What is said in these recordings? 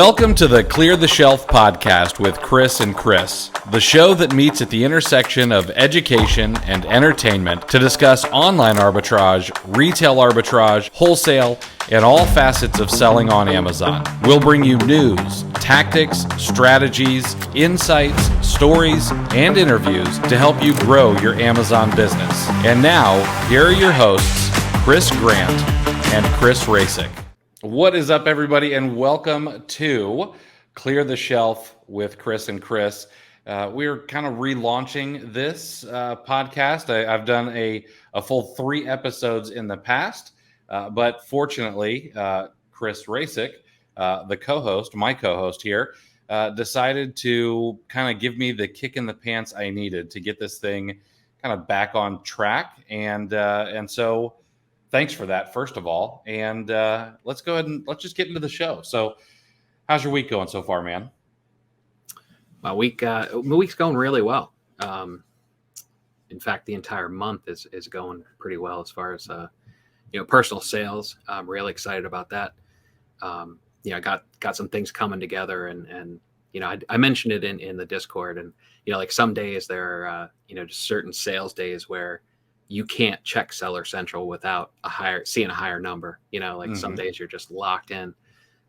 Welcome to the Clear the Shelf podcast with Chris and Chris, the show that meets at the intersection of education and entertainment to discuss online arbitrage, retail arbitrage, wholesale, and all facets of selling on Amazon. We'll bring you news, tactics, strategies, insights, stories, and interviews to help you grow your Amazon business. And now, here are your hosts, Chris Grant and Chris Racic. What is up, everybody, and welcome to Clear the Shelf with Chris and Chris. We're kind of relaunching this podcast. I've done a full 3 episodes in the past, but fortunately, Chris Racic, the co-host, my co-host here, decided to kind of give me the kick in the pants I needed to get this thing kind of back on track, and so thanks for that, first of all. And let's go ahead and let's just get into the show. So how's your week going so far, man? My week's going really well. In fact, the entire month is going pretty well as far as personal sales. I'm really excited about that. I got some things coming together, and I mentioned it in the Discord, and like some days there are just certain sales days where you can't check Seller Central without seeing a higher number. Some days you're just locked in.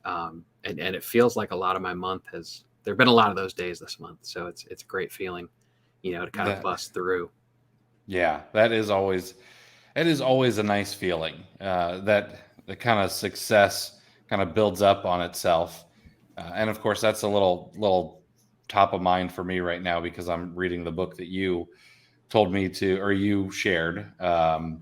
And it feels like a lot of my month there've been a lot of those days this month. So it's a great feeling, to kind of bust through. Yeah, that is always a nice feeling, that the kind of success kind of builds up on itself. And of course that's a little top of mind for me right now, because I'm reading the book that you told me to, or you shared. I'm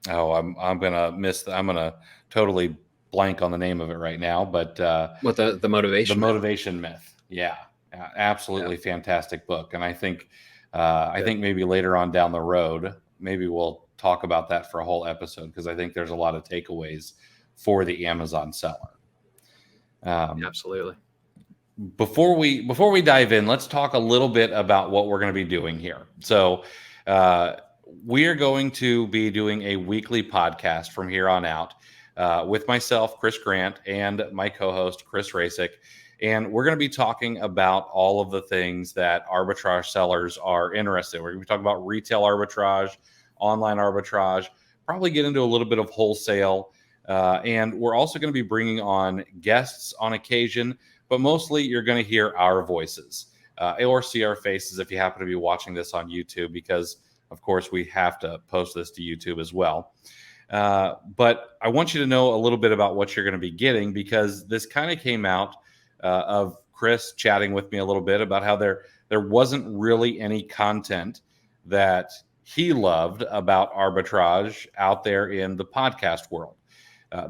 gonna totally blank on the name of it right now, but what the motivation myth. Yeah, absolutely. Yeah. Fantastic book. And I think maybe later on down the road, maybe we'll talk about that for a whole episode, because I think there's a lot of takeaways for the Amazon seller. Absolutely. Before we dive in, let's talk a little bit about what we're going to be doing here. So we are going to be doing a weekly podcast from here on out with myself, Chris Grant, and my co-host, Chris Racic. And we're going to be talking about all of the things that arbitrage sellers are interested in. We're going to be talking about retail arbitrage, online arbitrage, probably get into a little bit of wholesale. And we're also going to be bringing on guests on occasion, but mostly you're going to hear our voices. Or see our faces if you happen to be watching this on YouTube, because of course we have to post this to YouTube as well. But I want you to know a little bit about what you're going to be getting, because this kind of came out of Chris chatting with me a little bit about how there wasn't really any content that he loved about arbitrage out there in the podcast world.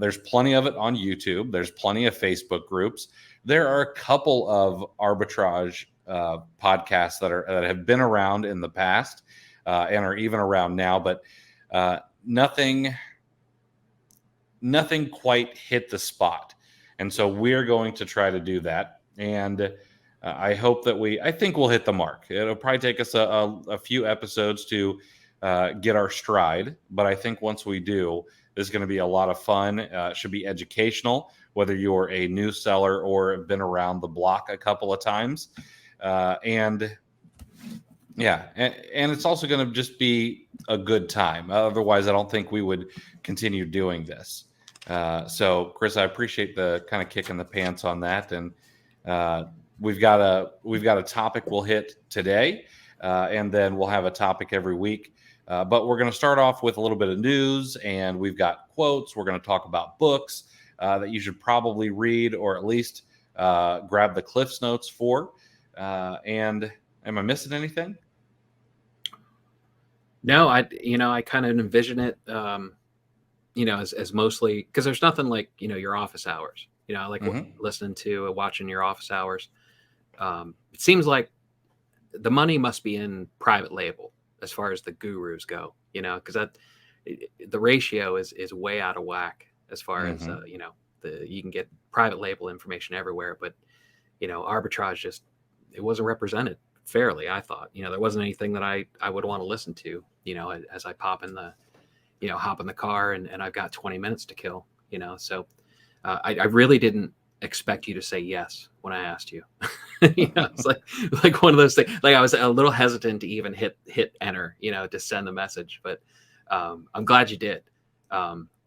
There's plenty of it on YouTube. There's plenty of Facebook groups. There are a couple of arbitrage podcasts that have been around in the past and are even around now, but nothing quite hit the spot. And so we're going to try to do that. And I hope that I think we'll hit the mark. It'll probably take us a few episodes to get our stride, but I think once we do, this is going to be a lot of fun. It should be educational, whether you're a new seller or have been around the block a couple of times. And it's also going to just be a good time. Otherwise, I don't think we would continue doing this. So, Chris, I appreciate the kind of kick in the pants on that. And we've got a topic we'll hit today, and then we'll have a topic every week. But we're going to start off with a little bit of news, and we've got quotes. We're going to talk about books that you should probably read, or at least grab the Cliff's Notes for. And am I missing anything? No, I kind of envision it, as mostly, because there's nothing like, your office hours. I like listening to watching your office hours. It seems like the money must be in private label as far as the gurus go, because the ratio is way out of whack as far as, you can get private label information everywhere, but, arbitrage it wasn't represented fairly, I thought. There wasn't anything that I would want to listen to, as I hop in the car and I've got 20 minutes to kill, so I really didn't expect you to say yes when I asked you. It's like one of those things. Like I was a little hesitant to even hit enter, to send the message, but I'm glad you did.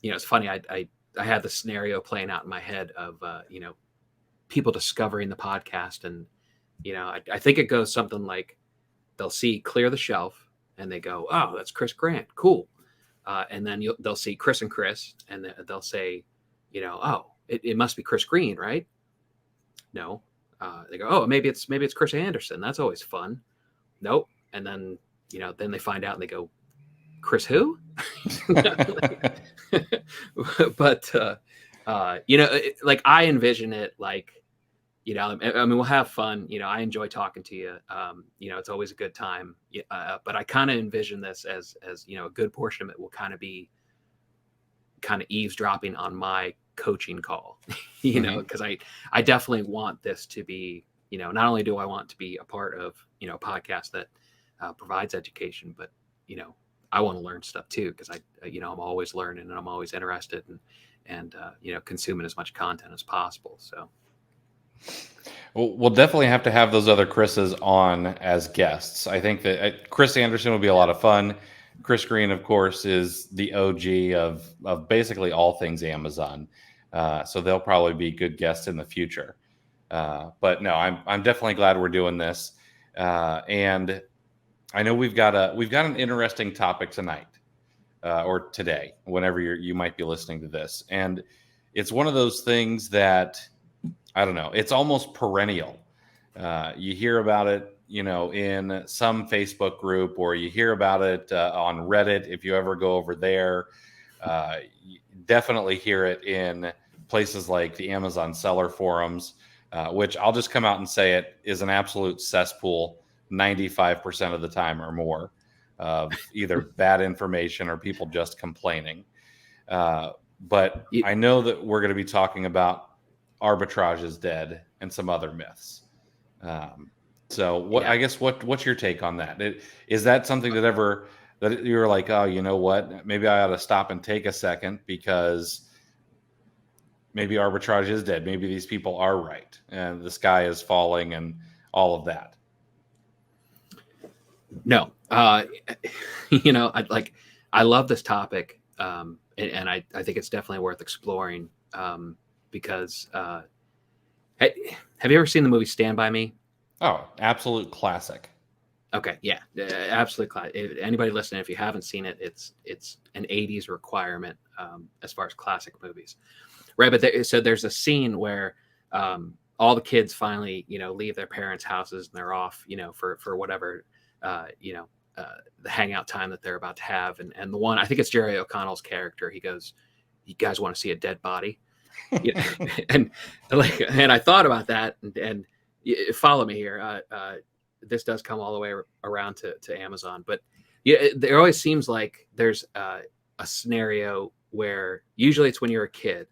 It's funny. I had the scenario playing out in my head of people discovering the podcast, and I think it goes something like they'll see Clear the Shelf and they go, "Oh, that's Chris Grant, cool," and then they'll see Chris and Chris, and they'll say, "Oh, it must be Chris Green, right?" No. They go, "Oh, maybe it's Chris Anderson. That's always fun." Nope. And then then they find out and they go, "Chris who?" But like I envision it like, I mean, we'll have fun. I enjoy talking to you. It's always a good time. But I kind of envision this as a good portion of it will kind of be kind of eavesdropping on my coaching call, because I definitely want this to be, not only do I want to be a part of, a podcast that provides education, but, I want to learn stuff too, because I'm always learning and I'm always interested and consuming as much content as possible. So. We'll definitely have to have those other Chris's on as guests. I think that Chris Anderson would be a lot of fun. Chris Green, of course, is the OG of basically all things Amazon. So they'll probably be good guests in the future. But no, I'm definitely glad we're doing this. And I know we've got an interesting topic tonight, or today, whenever you might be listening to this. And it's one of those things that, I don't know, it's almost perennial. You hear about it, in some Facebook group, or you hear about it on Reddit. If you ever go over there, you definitely hear it in places like the Amazon seller forums, which I'll just come out and say it is an absolute cesspool 95% of the time or more of either bad information or people just complaining. But I know that we're going to be talking about arbitrage is dead and some other myths. I guess what's your take on that? Is that something that you're like, oh, you know what? Maybe I ought to stop and take a second because maybe arbitrage is dead. Maybe these people are right and the sky is falling and all of that. No, I love this topic. And I think it's definitely worth exploring. Because have you ever seen the movie Stand By Me? Oh, absolute classic. Okay, yeah, absolute classic. Anybody listening, if you haven't seen it, it's an 80s requirement as far as classic movies, right? But so there's a scene where all the kids finally, leave their parents' houses and they're off, for whatever, the hangout time that they're about to have. And the one, I think it's Jerry O'Connell's character. He goes, "You guys want to see a dead body?" and I thought about that and follow me here. This does come all the way around to Amazon, but there always seems like there's a scenario where usually it's when you're a kid,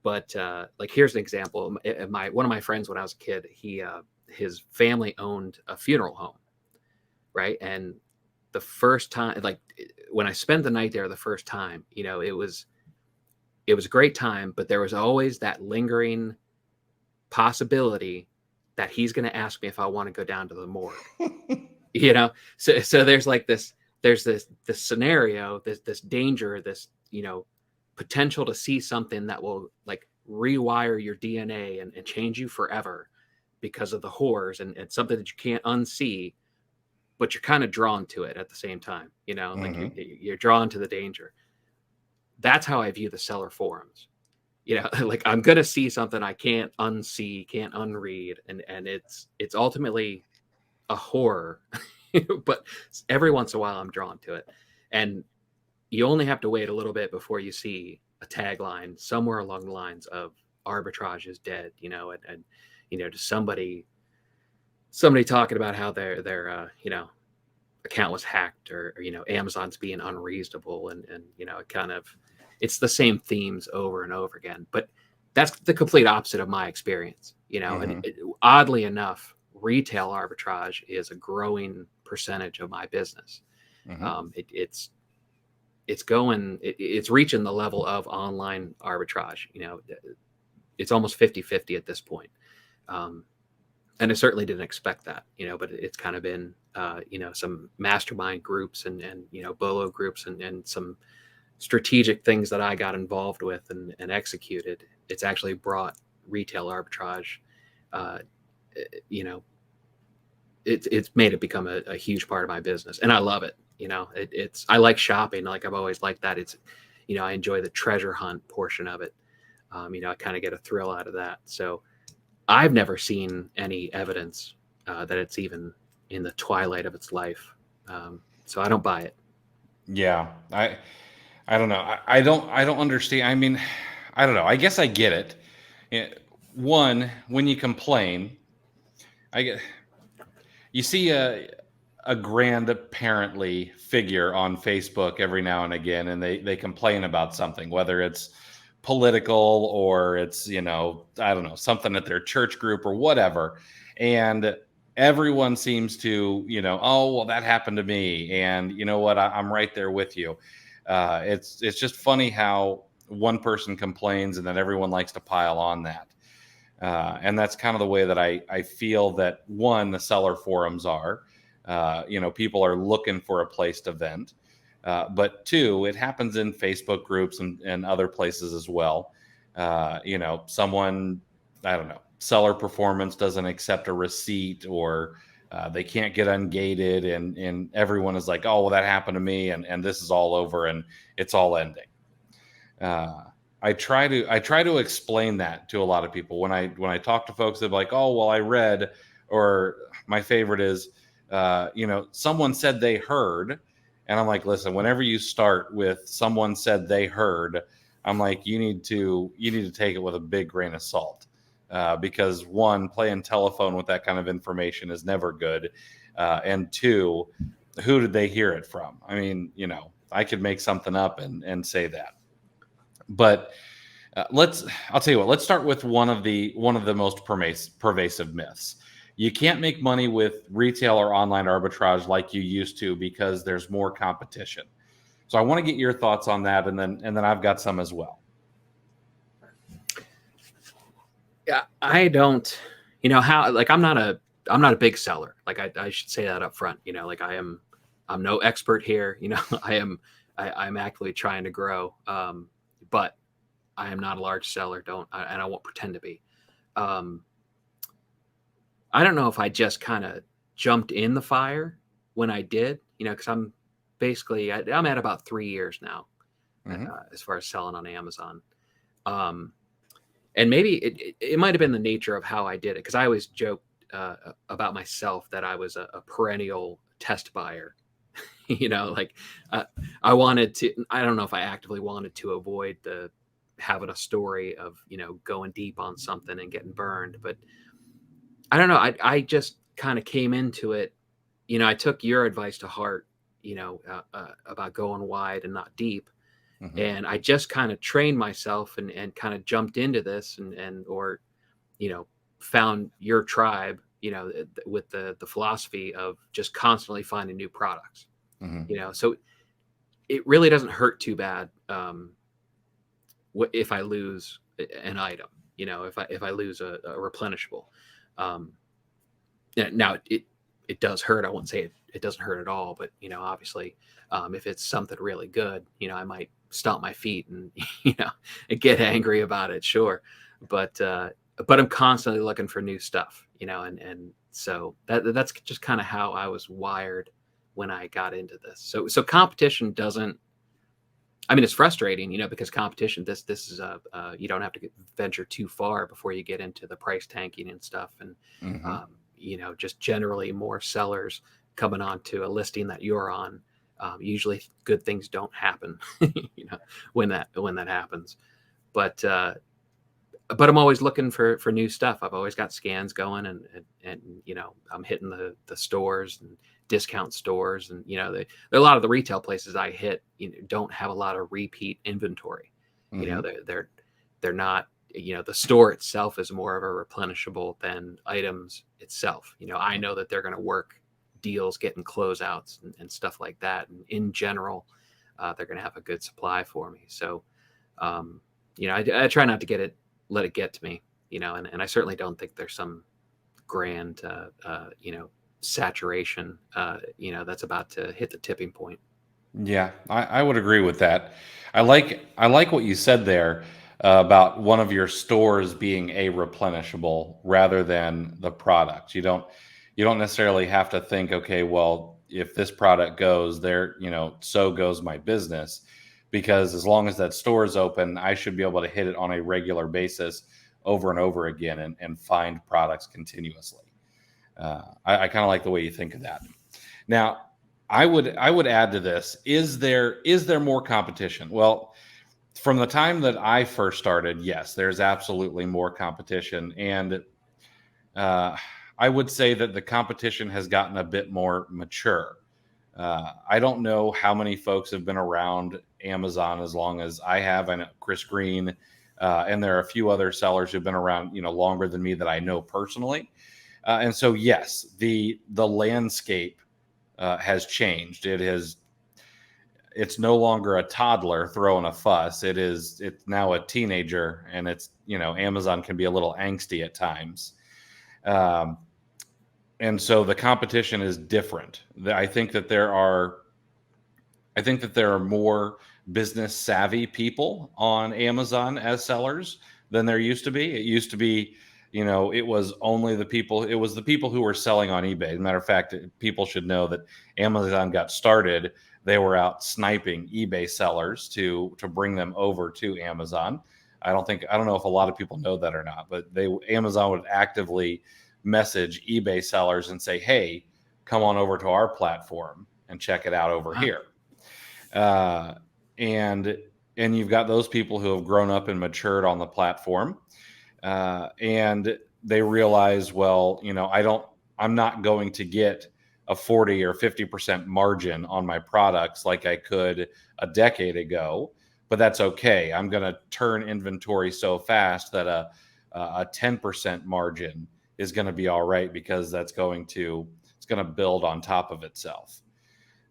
but like here's an example. One of my friends when I was a kid, his family owned a funeral home, right? And the first time, like when I spent the night there the first time, it was a great time, but there was always that lingering possibility that he's going to ask me if I want to go down to the morgue. So there's like this scenario, this danger, this, potential to see something that will like rewire your DNA and change you forever because of the horrors and something that you can't unsee, but you're kind of drawn to it at the same time, like you're drawn to the danger. That's how I view the seller forums. Like I'm going to see something I can't unsee, can't unread. And it's ultimately a horror, but every once in a while I'm drawn to it. And you only have to wait a little bit before you see a tagline somewhere along the lines of arbitrage is dead, and to somebody talking about how their account was hacked or Amazon's being unreasonable and it kind of, it's the same themes over and over again, but that's the complete opposite of my experience, and oddly enough, retail arbitrage is a growing percentage of my business. It's reaching the level of online arbitrage. it's almost 50-50 at this point. And I certainly didn't expect that, but it's kind of been, some mastermind groups and BOLO groups and some strategic things that I got involved with and executed. It's actually brought retail arbitrage, you know, it's made it become a huge part of my business, and I love it. I like shopping. Like I've always liked that. It's, I enjoy the treasure hunt portion of it. I kind of get a thrill out of that. So I've never seen any evidence that it's even in the twilight of its life. So I don't buy it. Yeah, I don't know. I don't understand. I mean, I don't know. I guess I get it. One, when you complain, I get you see a grand apparently figure on Facebook every now and again, and they complain about something, whether it's political or it's, I don't know, something at their church group or whatever. And everyone seems to, oh, well, that happened to me. And you know what? I'm right there with you. It's just funny how one person complains and then everyone likes to pile on that. And that's kind of the way that I feel that, one, the seller forums are. People are looking for a place to vent. But two, it happens in Facebook groups and other places as well. Someone, I don't know, seller performance doesn't accept a receipt, or they can't get ungated, and everyone is like, oh, well, that happened to me, and this is all over and it's all ending. I try to explain that to a lot of people when I talk to folks. They're like, oh, well, I read, or my favorite is, someone said they heard. And I'm like, listen, whenever you start with someone said they heard, I'm like, you need to take it with a big grain of salt, because one, playing telephone with that kind of information is never good. And two, who did they hear it from? I mean, I could make something up and say that. But I'll tell you what, let's start with one of the most pervasive myths. You can't make money with retail or online arbitrage like you used to because there's more competition. So I want to get your thoughts on that, and then I've got some as well. Yeah, I don't, like I'm not a big seller. Like I should say that up front. Like I'm no expert here. I'm actively trying to grow, but I am not a large seller. And I won't pretend to be. I don't know if I just kind of jumped in the fire when I did, because I'm at about 3 years now, as far as selling on Amazon. And maybe it might have been the nature of how I did it, because I always joked about myself that I was a perennial test buyer. I wanted to, I don't know if I actively wanted to avoid having a story of, going deep on something and getting burned, but I don't know. I just kind of came into it. I took your advice to heart, about going wide and not deep. Mm-hmm. And I just kind of trained myself and kind of jumped into this or found your tribe, with the philosophy of just constantly finding new products. Mm-hmm. So it really doesn't hurt too bad if I lose an item, if I lose a replenishable. Now it does hurt. I won't say it doesn't hurt at all, but obviously, if it's something really good, I might stomp my feet and and get angry about it, sure. But I'm constantly looking for new stuff, and so that's just kind of how I was wired when I got into this. So competition doesn't. I mean, it's frustrating, because competition. This is you don't have to venture too far before you get into the price tanking and stuff, and mm-hmm. Just generally more sellers coming onto a listing that you're on. Usually, good things don't happen, when that happens. But I'm always looking for new stuff. I've always got scans going, and I'm hitting the stores and discount stores, and a lot of the retail places I hit don't have a lot of repeat inventory. Mm-hmm. They're not, the store itself is more of a replenishable than items itself. I know that they're going to work deals, getting closeouts and stuff like that, and in general they're going to have a good supply for me. So I try not to get it let it get to me, and I certainly don't think there's some grand, saturation, that's about to hit the tipping point. Yeah, I would agree with that. I like what you said there about one of your stores being a replenishable rather than the product. You don't necessarily have to think, okay, well, if this product goes there, so goes my business. Because as long as that store is open, I should be able to hit it on a regular basis over and over again and find products continuously. I kind of like the way you think of that. Now, I would add to this: is there more competition? Well, from the time that I first started, yes, there's absolutely more competition, and uh, I would say that the competition has gotten a bit more mature. I don't know how many folks have been around Amazon as long as I have. I know Chris Green, and there are a few other sellers who've been around, longer than me that I know personally. And so, yes, the landscape has changed. It's no longer a toddler throwing a fuss. It's now a teenager, and Amazon can be a little angsty at times. Um, and so the competition is different. I think that there are more business savvy people on Amazon as sellers than there used to be. It used to be, it was the people who were selling on eBay. As a matter of fact, people should know that Amazon got started. They were out sniping eBay sellers to bring them over to Amazon. I don't know if a lot of people know that or not, but Amazon would actively message eBay sellers and say, "Hey, come on over to our platform and check it out over Wow. here." uh, and and you've got those people who have grown up and matured on the platform, and they realize, well, I'm not going to get a 40 or 50% margin on my products like I could a decade ago, but that's okay. I'm going to turn inventory so fast that a 10% margin is going to be all right, because it's going to build on top of itself.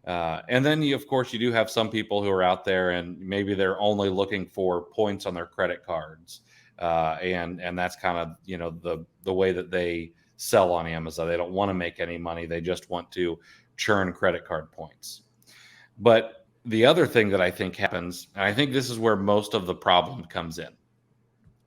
And then of course, you do have some people who are out there, and maybe they're only looking for points on their credit cards, and that's kind of the way that they sell on Amazon. They don't want to make any money; they just want to churn credit card points. But the other thing that I think happens, and I think this is where most of the problem comes in: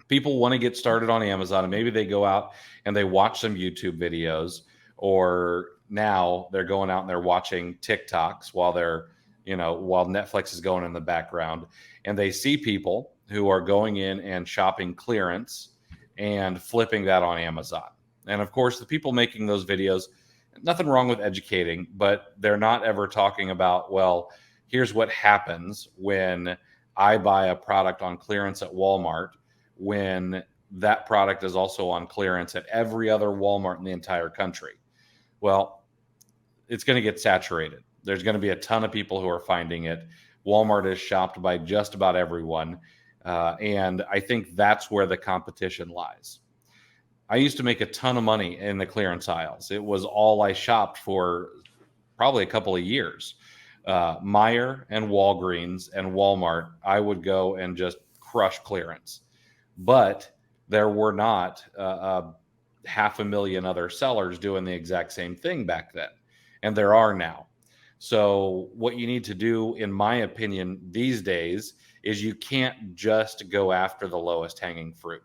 people want to get started on Amazon, and maybe they go out and they watch some YouTube videos, or now they're going out and they're watching TikToks while Netflix is going in the background, and they see people who are going in and shopping clearance and flipping that on Amazon. And of course, the people making those videos, nothing wrong with educating, but they're not ever talking about, well, here's what happens when I buy a product on clearance at Walmart, when that product is also on clearance at every other Walmart in the entire country. Well, it's going to get saturated. There's going to be a ton of people who are finding it. Walmart is shopped by just about everyone. And I think that's where the competition lies. I used to make a ton of money in the clearance aisles. It was all I shopped for probably a couple of years. Meijer and Walgreens and Walmart, I would go and just crush clearance. But there were not 500,000 other sellers doing the exact same thing back then, and there are now. So what you need to do, in my opinion, these days, is you can't just go after the lowest hanging fruit.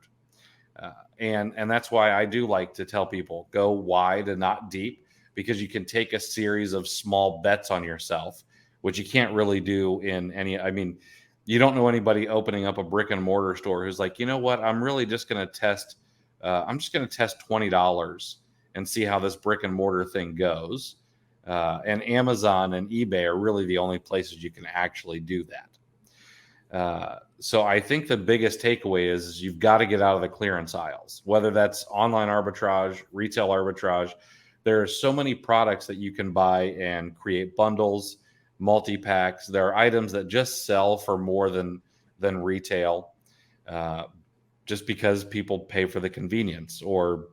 And that's why I do like to tell people, go wide and not deep, because you can take a series of small bets on yourself, which you can't really do in any. I mean, you don't know anybody opening up a brick and mortar store who's like, you know what, I'm really just going to test. I'm just going to test $20 and see how this brick and mortar thing goes. And Amazon and eBay are really the only places you can actually do that. So I think the biggest takeaway is you've got to get out of the clearance aisles, whether that's online arbitrage, retail arbitrage. There are so many products that you can buy and create bundles, multi-packs. There are items that just sell for more than retail, just because people pay for the convenience, or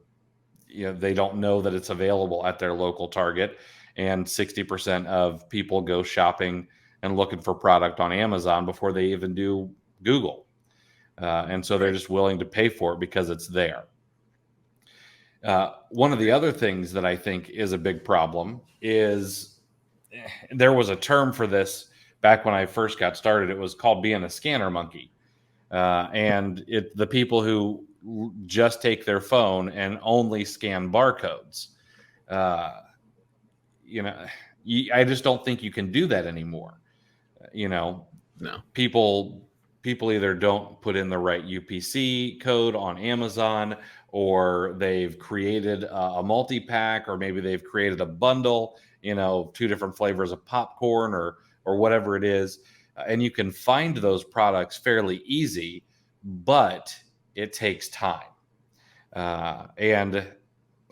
they don't know that it's available at their local Target. And 60% of people go shopping and looking for product on Amazon before they even do Google. And so they're just willing to pay for it because it's there. One of the other things that I think is a big problem is there was a term for this back when I first got started. It was called being a scanner monkey. And the people who just take their phone and only scan barcodes. I just don't think you can do that anymore. No. People either don't put in the right UPC code on Amazon, or they've created a multi-pack, or maybe they've created a bundle, 2 different flavors of popcorn or whatever it is. And you can find those products fairly easy, but it takes time. And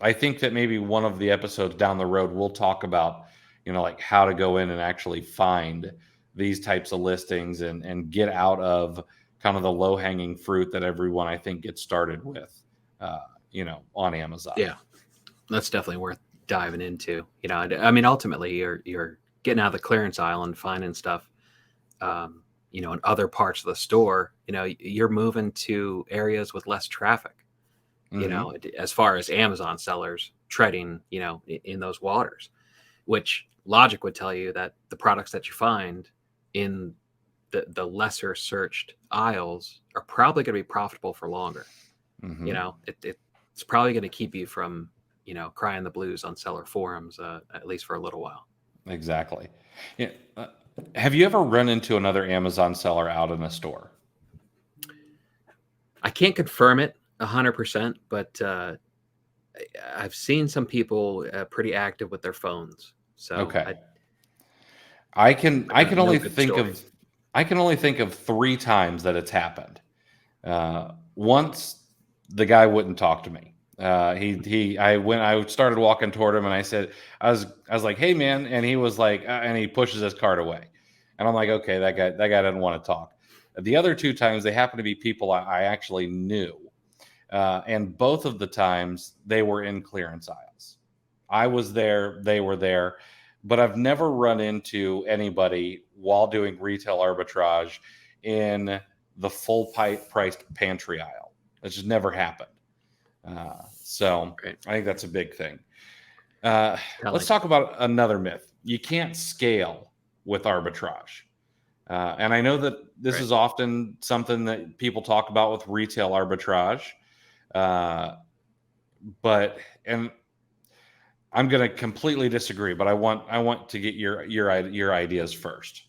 I think that maybe one of the episodes down the road, we'll talk about, like how to go in and actually find these types of listings and get out of kind of the low hanging fruit that everyone, I think, gets started with, on Amazon. Yeah, that's definitely worth diving into. I mean, ultimately you're getting out of the clearance aisle and finding stuff, in other parts of the store. You're moving to areas with less traffic, as far as Amazon sellers treading, in those waters, which logic would tell you that the products that you find in the lesser searched aisles are probably going to be profitable for longer. It's probably going to keep you from, crying the blues on seller forums, at least for a little while. Exactly. Yeah. Have you ever run into another Amazon seller out in a store? I can't confirm it 100%, but I've seen some people pretty active with their phones. So okay. I can only think of 3 times that it's happened. Once the guy wouldn't talk to me. I started walking toward him and I said, I was like, "Hey man," and he was like, and he pushes his cart away, and I'm like, "Okay, that guy doesn't want to talk." The other 2 times, they happen to be people I actually knew, and both of the times they were in clearance aisles. I was there, they were there, but I've never run into anybody while doing retail arbitrage in the full priced pantry aisle. It just never happened. So Right. I think that's a big thing. Let's talk about another myth. You can't scale with arbitrage. And I know that this is often something that people talk about with retail arbitrage. But I'm going to completely disagree, but I want to get your ideas first.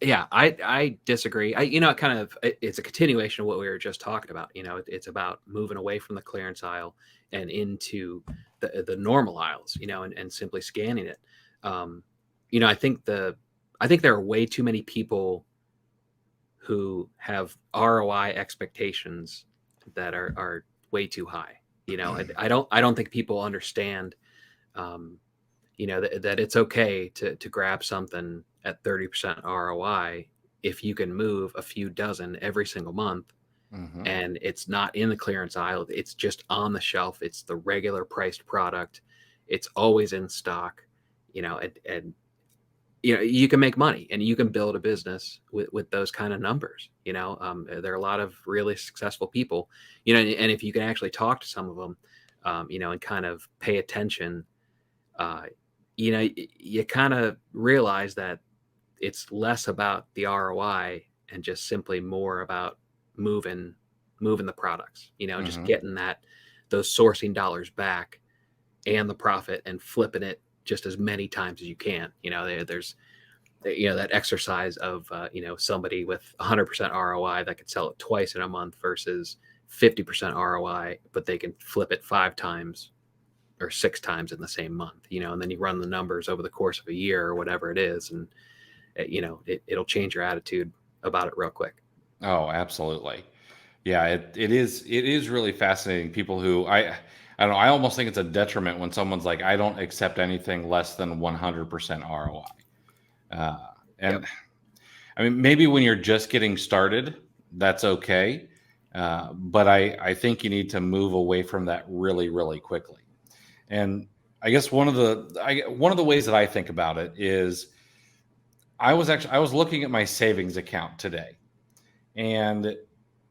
Yeah, I disagree. It's a continuation of what we were just talking about. It's about moving away from the clearance aisle and into the normal aisles, and simply scanning it. I think there are way too many people who have ROI expectations that are way too high. I don't think people understand, that it's okay to grab something at 30% ROI if you can move a few dozen every single month, and it's not in the clearance aisle. It's just on the shelf. It's the regular priced product. It's always in stock, and you can make money and you can build a business with those kind of numbers. There are a lot of really successful people, and if you can actually talk to some of them, and kind of pay attention, you kind of realize that it's less about the ROI and just simply more about moving the products, just getting those sourcing dollars back and the profit and flipping it just as many times as you can. There's that exercise of somebody with 100% ROI that could sell it twice in a month versus 50% ROI, but they can flip it 5 times or 6 times in the same month, and then you run the numbers over the course of a year or whatever it is, and it'll change your attitude about it real quick. Oh, absolutely. Yeah, it is really fascinating. People who I don't know, I almost think it's a detriment when someone's like, I don't accept anything less than 100% ROI. And I mean, maybe when you're just getting started, that's okay. But I think you need to move away from that really, really quickly. And I guess one of the ways that I think about it is I was looking at my savings account today, And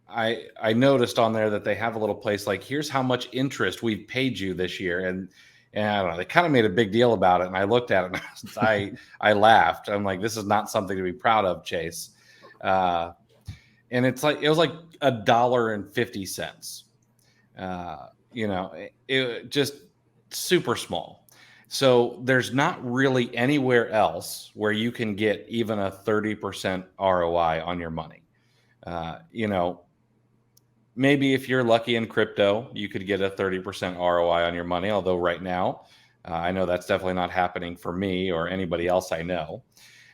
I noticed on there that they have a little place like, here's how much interest we've paid you this year. And I don't know, they kind of made a big deal about it. And I looked at it and I laughed. I'm like, this is not something to be proud of, Chase. And it was like $1.50. It just super small. So there's not really anywhere else where you can get even a 30% ROI on your money. Maybe if you're lucky in crypto, you could get a 30% ROI on your money. Although right now, I know that's definitely not happening for me or anybody else I know.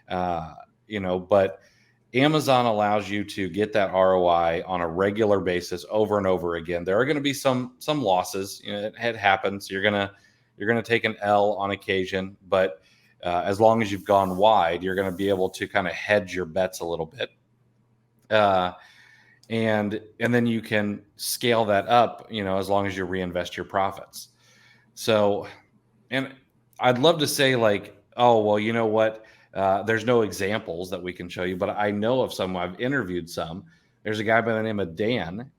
But Amazon allows you to get that ROI on a regular basis over and over again. There are going to be some losses. It happens. You're gonna take an L on occasion, but as long as you've gone wide, you're going to be able to kind of hedge your bets a little bit. And then you can scale that up, as long as you reinvest your profits. So, and I'd love to say like, oh, well, you know what? There's no examples that we can show you, but I know of some. I've interviewed some. There's a guy by the name of Dan.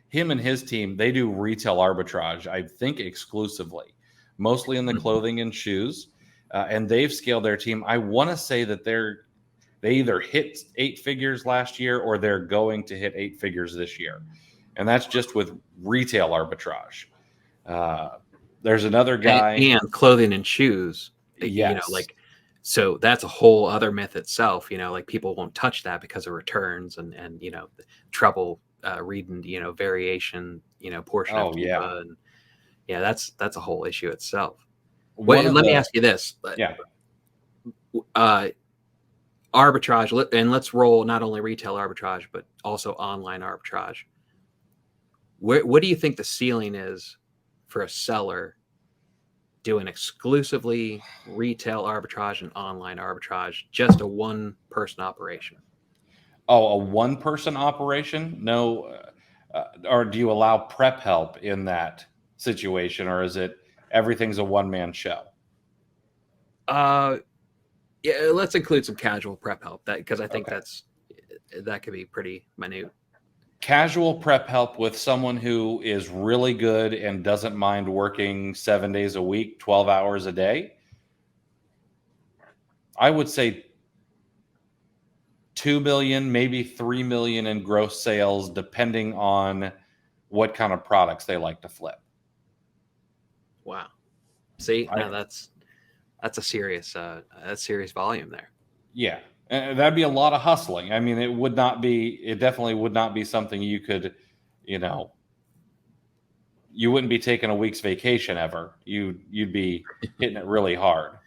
Him and his team, they do retail arbitrage, I think exclusively, mostly in the clothing and shoes. And they've scaled their team. I want to say that they either hit 8 figures last year or they're going to hit 8 figures this year. And that's just with retail arbitrage. There's another guy. And clothing and shoes. Yes. So that's a whole other myth itself, like people won't touch that because of returns and trouble reading, variation, portion of Kiva. Yeah. And that's a whole issue itself. Let me ask you this. Yeah. Arbitrage, and let's roll not only retail arbitrage, but also online arbitrage. What do you think the ceiling is for a seller doing exclusively retail arbitrage and online arbitrage, just a one-person operation? Oh, a one-person operation? No. Or do you allow prep help in that situation, or is it everything's a one-man show? Yeah, let's include some casual prep help because I think that could be pretty minute. Casual prep help with someone who is really good and doesn't mind working 7 days a week, 12 hours a day. I would say 2 million, maybe 3 million in gross sales, depending on what kind of products they like to flip. Wow. See, now that's a serious volume there. Yeah. And that'd be a lot of hustling. I mean, it definitely would not be something you could, you wouldn't be taking a week's vacation ever. You'd be hitting it really hard.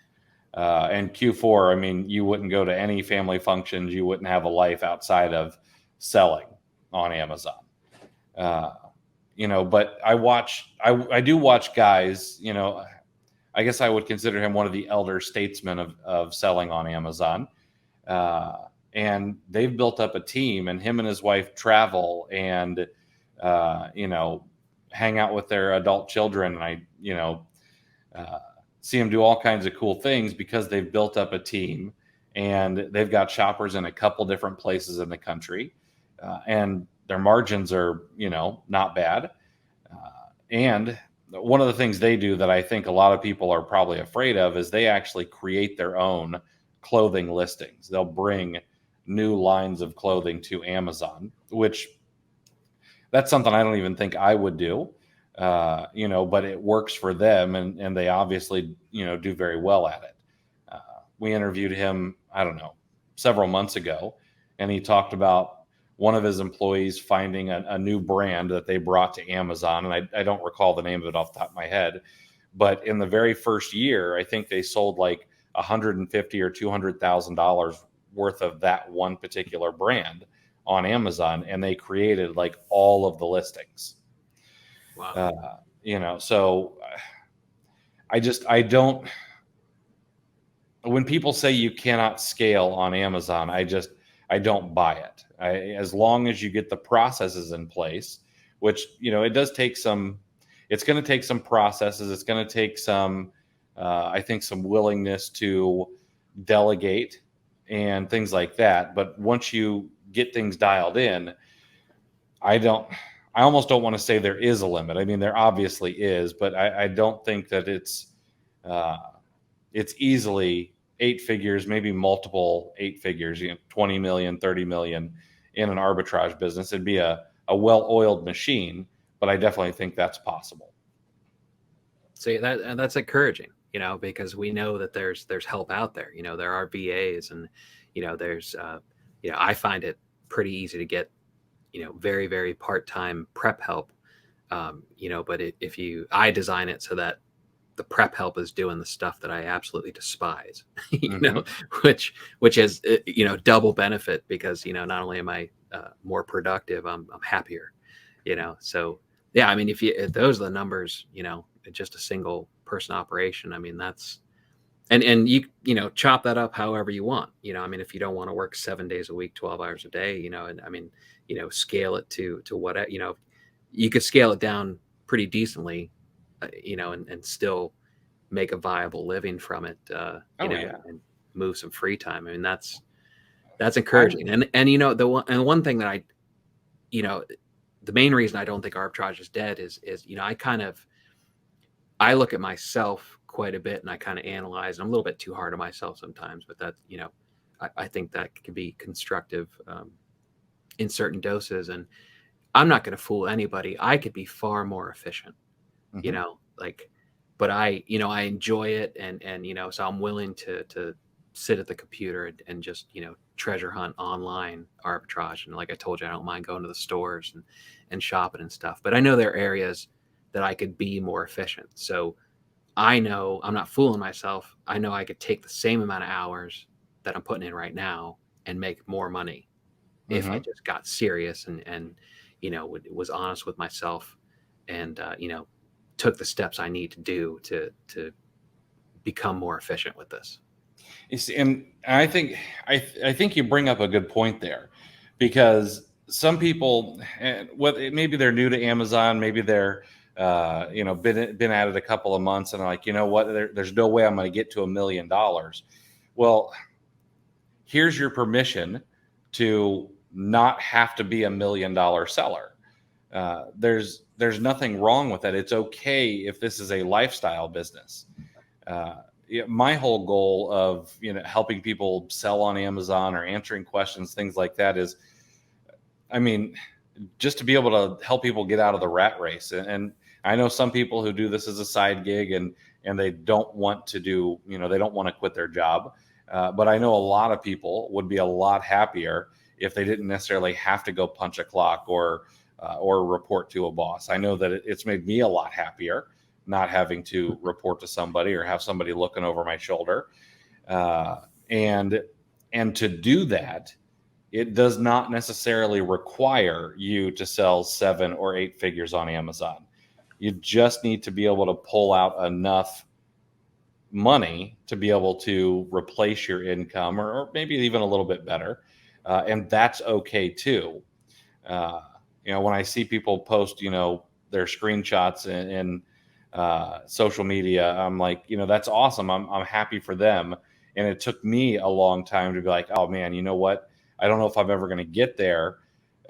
And Q4, I mean, you wouldn't go to any family functions. You wouldn't have a life outside of selling on Amazon. But I do watch guys, I guess I would consider him one of the elder statesmen of selling on Amazon. And they've built up a team, and him and his wife travel and, hang out with their adult children. And I see them do all kinds of cool things because they've built up a team, and they've got shoppers in a couple different places in the country. And their margins are, not bad. And one of the things they do that I think a lot of people are probably afraid of is they actually create their own clothing listings. They'll bring new lines of clothing to Amazon, which that's something I don't even think I would do, but it works for them, and they obviously, do very well at it. We interviewed him, I don't know, several months ago, and he talked about one of his employees finding a new brand that they brought to Amazon. And I don't recall the name of it off the top of my head, but in the very first year, I think they sold like $150,000 or $200,000 worth of that one particular brand on Amazon. And they created like all of the listings. Wow. So I don't, when people say you cannot scale on Amazon, I don't buy it. As long as you get the processes in place, which, it does take it's going to take some processes. It's going to take some, I think, some willingness to delegate and things like that. But once you get things dialed in, I almost don't want to say there is a limit. I mean, there obviously is, but I don't think that uh, it's easily 8 figures, maybe multiple 8 figures, 20 million, 30 million in an arbitrage business. It'd be a well-oiled machine, but I definitely think that's possible. So that's encouraging, because we know that there's help out there. There are VAs, and there's I find it pretty easy to get very, very part-time prep help. But I design it so that the prep help is doing the stuff that I absolutely despise, which is double benefit, because not only am I more productive, I'm happier. So yeah, I mean, if those are the numbers, just a single person operation, I mean, that's and you chop that up however you want. I mean, if you don't want to work 7 days a week, 12 hours a day, and I mean, scale it to what, you could scale it down pretty decently, and still make a viable living from it, and move some free time. I mean, that's encouraging. And the one thing that the main reason I don't think arbitrage is dead is I look at myself quite a bit, and I kind of analyze. I'm a little bit too hard on myself sometimes, but that I think that can be constructive in certain doses. And I'm not going to fool anybody. I could be far more efficient, but I enjoy it, and so I'm willing to sit at the computer and just treasure hunt online arbitrage. And like I told you, I don't mind going to the stores and shopping and stuff. But I know there are areas that I could be more efficient. So I know I'm not fooling myself. I know I could take the same amount of hours that I'm putting in right now and make more money if I just got serious and was honest with myself, and took the steps I need to do to become more efficient with this. And I think you bring up a good point there, because some people, maybe they're new to Amazon, maybe they're been at it a couple of months, and like, there's no way I'm going to get to $1 million. Well, here's your permission to not have to be $1 million seller. There's nothing wrong with that. It's okay if this is a lifestyle business. My whole goal of helping people sell on Amazon or answering questions, things like that, is, I mean, just to be able to help people get out of the rat race. And I know some people who do this as a side gig, and they don't want to do, they don't want to quit their job. But I know a lot of people would be a lot happier if they didn't necessarily have to go punch a clock or report to a boss. I know that it's made me a lot happier not having to report to somebody or have somebody looking over my shoulder. And to do that, it does not necessarily require you to sell 7 or 8 figures on Amazon. You just need to be able to pull out enough money to be able to replace your income, or maybe even a little bit better. And that's okay too. When I see people post, their screenshots in social media, I'm like, that's awesome. I'm happy for them. And it took me a long time to be like, oh man, you know what? I don't know if I'm ever going to get there.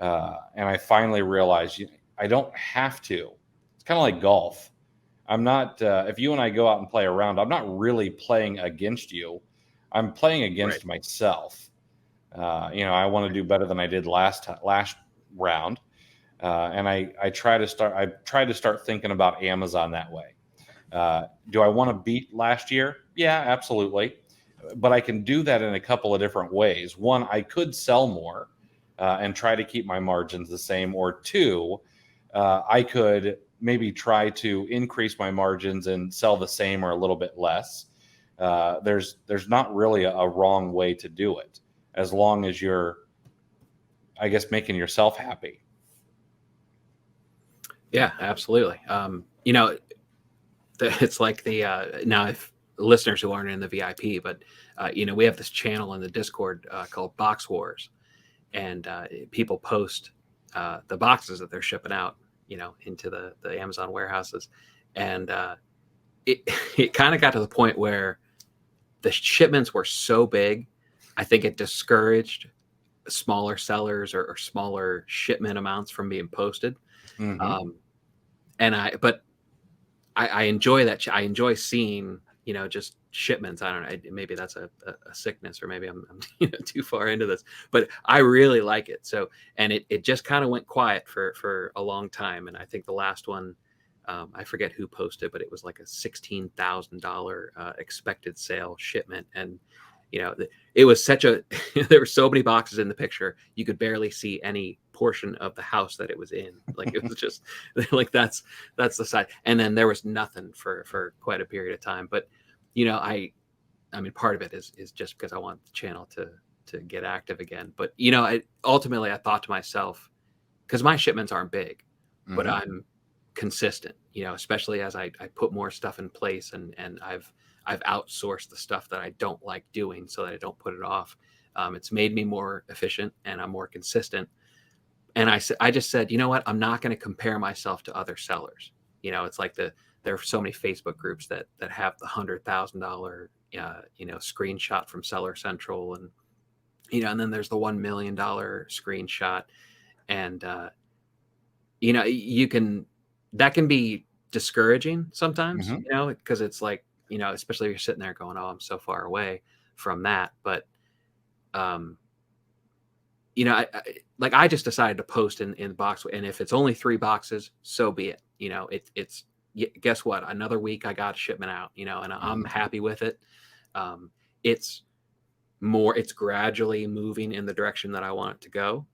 And I finally realized I don't have to. It's kind of like golf. I'm not, if you and I go out and play a round, I'm not really playing against you. I'm playing against myself. I want to do better than I did last round. And I try to start thinking about Amazon that way. Do I want to beat last year? Yeah, absolutely. But I can do that in a couple of different ways. One, I could sell more and try to keep my margins the same. Or two, I could maybe try to increase my margins and sell the same or a little bit less. There's not really a wrong way to do it, as long as you're, I guess, making yourself happy. Yeah, absolutely. It's like now, if listeners who aren't in the VIP, but we have this channel in the Discord called Box Wars, and people post the boxes that they're shipping out, into the Amazon warehouses, and it kind of got to the point where the shipments were so big, I think it discouraged smaller sellers or smaller shipment amounts from being posted. Mm-hmm. Um, but I enjoy that. I enjoy seeing, just shipments. I don't know. Maybe that's a sickness, or maybe I'm too far into this, but I really like it. So, and it just kind of went quiet for a long time. And I think the last one, I forget who posted, but it was like a $16,000 expected sale shipment. And, it was such a, there were so many boxes in the picture, you could barely see any portion of the house that it was in. Like it was just like, that's the side. And then there was nothing for quite a period of time. But, I mean, part of it is just because I want the channel to get active again. But, ultimately I thought to myself, because my shipments aren't big, but Mm-hmm. I'm consistent, especially as I put more stuff in place, and I've outsourced the stuff that I don't like doing so that I don't put it off. It's made me more efficient, and I'm more consistent. And I just said, you know what? I'm not going to compare myself to other sellers. It's like there are so many Facebook groups that have the $100,000 screenshot from Seller Central, and and then there's the $1 million screenshot, and you can, that can be discouraging sometimes, Mm-hmm. because it's like, especially if you're sitting there going, oh, I'm so far away from that. But um I just decided to post in the box, and if it's only 3 boxes, so be it. Guess what, another week I got a shipment out, and I'm Mm-hmm. happy with it. It's it's gradually moving in the direction that I want it to go.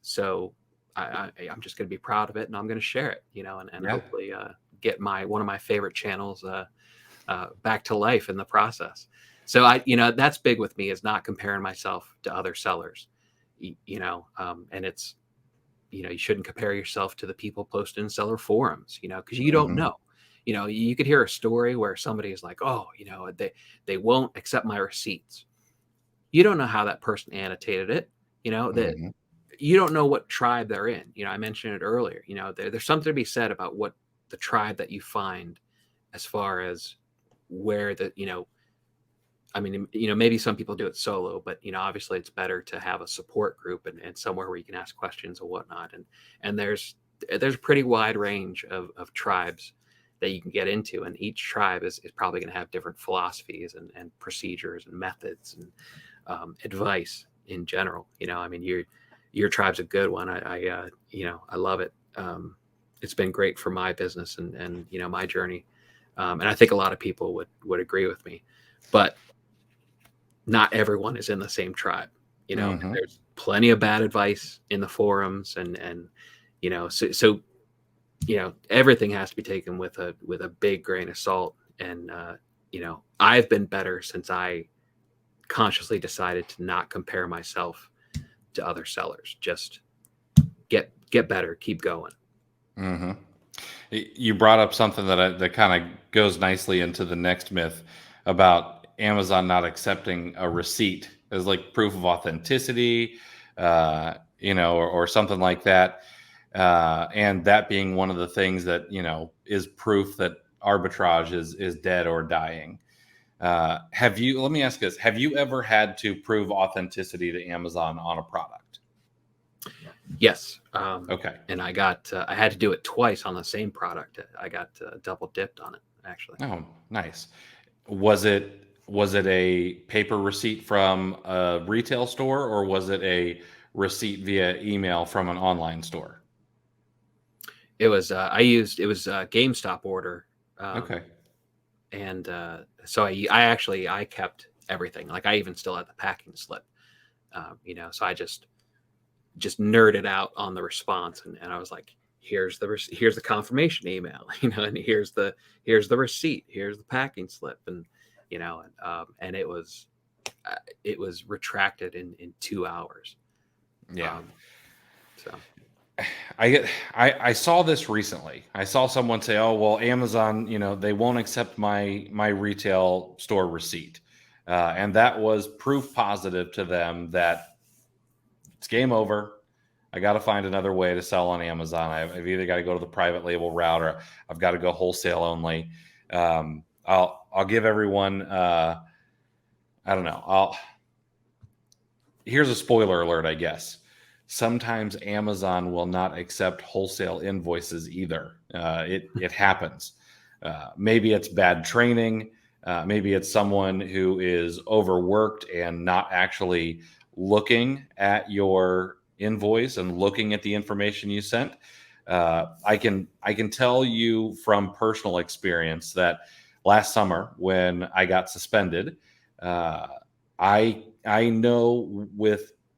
So I'm just going to be proud of it, and I'm going to share it, and Yeah. hopefully get one of my favorite channels back to life in the process. So that's big with me, is not comparing myself to other sellers, and it's, you shouldn't compare yourself to the people posted in seller forums, because you don't Mm-hmm. know. You could hear a story where somebody is like, oh, they won't accept my receipts. You don't know how that person annotated it. That Mm-hmm. you don't know what tribe they're in. I mentioned it earlier. There's something to be said about what the tribe that you find, as far as where I mean, maybe some people do it solo, but obviously it's better to have a support group, and somewhere where you can ask questions and whatnot. And there's a pretty wide range of tribes that you can get into, and each tribe is probably going to have different philosophies and procedures and methods and advice in general. I mean, your tribe's a good one. I love it. It's been great for my business and my journey, and I think a lot of people would agree with me. But not everyone is in the same tribe. Mm-hmm. There's plenty of bad advice in the forums, and so everything has to be taken with a big grain of salt. And I've been better since I consciously decided to not compare myself to other sellers. Just get better, keep going. Mm-hmm. You brought up something that kind of goes nicely into the next myth about Amazon not accepting a receipt as like proof of authenticity, or something like that. And that being one of the things that, is proof that arbitrage is dead or dying. Let me ask this, have you ever had to prove authenticity to Amazon on a product? Yes. Okay. And I had to do it twice on the same product. I got double dipped on it, actually. Oh, nice. Was it a paper receipt from a retail store, or was it a receipt via email from an online store? It was it was a GameStop order, Okay. and so I kept everything. Like, I even still had the packing slip, So I just nerded out on the response, and I was like, here's the confirmation email, and here's the receipt, here's the packing slip, and and it was retracted in 2 hours. Yeah. Um, so I saw this recently. I saw someone say, "Oh, well, Amazon, they won't accept my retail store receipt," and that was proof positive to them that it's game over. I got to find another way to sell on Amazon. I've either got to go to the private label route, or I've got to go wholesale only. I'll give everyone. I don't know. here's a spoiler alert, I guess. Sometimes Amazon will not accept wholesale invoices either. It happens. Maybe it's bad training. Maybe it's someone who is overworked and not actually looking at your invoice and looking at the information you sent. I can tell you from personal experience that last summer when I got suspended, uh, I know